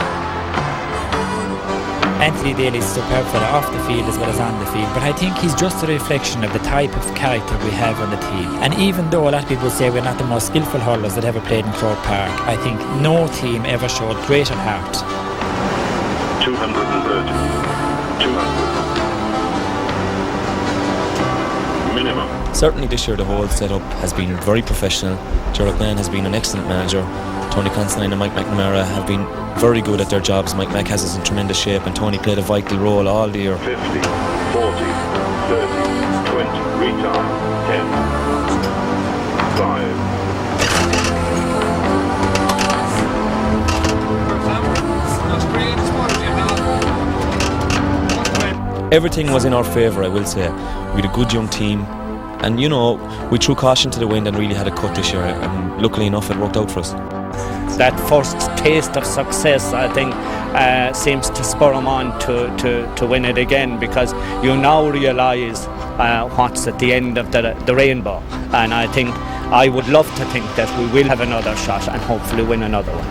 Anthony Daly's superb fella off the field as well as on the field, but I think he's just a reflection of the type of character we have on the team. And even though a lot of people say we're not the most skillful hurlers that ever played in Croke Park, I think no team ever showed greater heart. 230. 200. Minimum. Certainly this year the whole setup has been very professional. Gerald Mann has been an excellent manager. Tony Considine and Mike McNamara have been very good at their jobs. Mike Mac has us in tremendous shape, and Tony played a vital role all the year. 50, 40, 30, 20, retard, 10, 5. Everything was in our favour, I will say. We had a good young team, and we threw caution to the wind and really had a cut this year, and luckily enough it worked out for us. That first taste of success, I think, seems to spur them on to win it again, because you now realise what's at the end of the rainbow. And I would love to think that we will have another shot and hopefully win another one.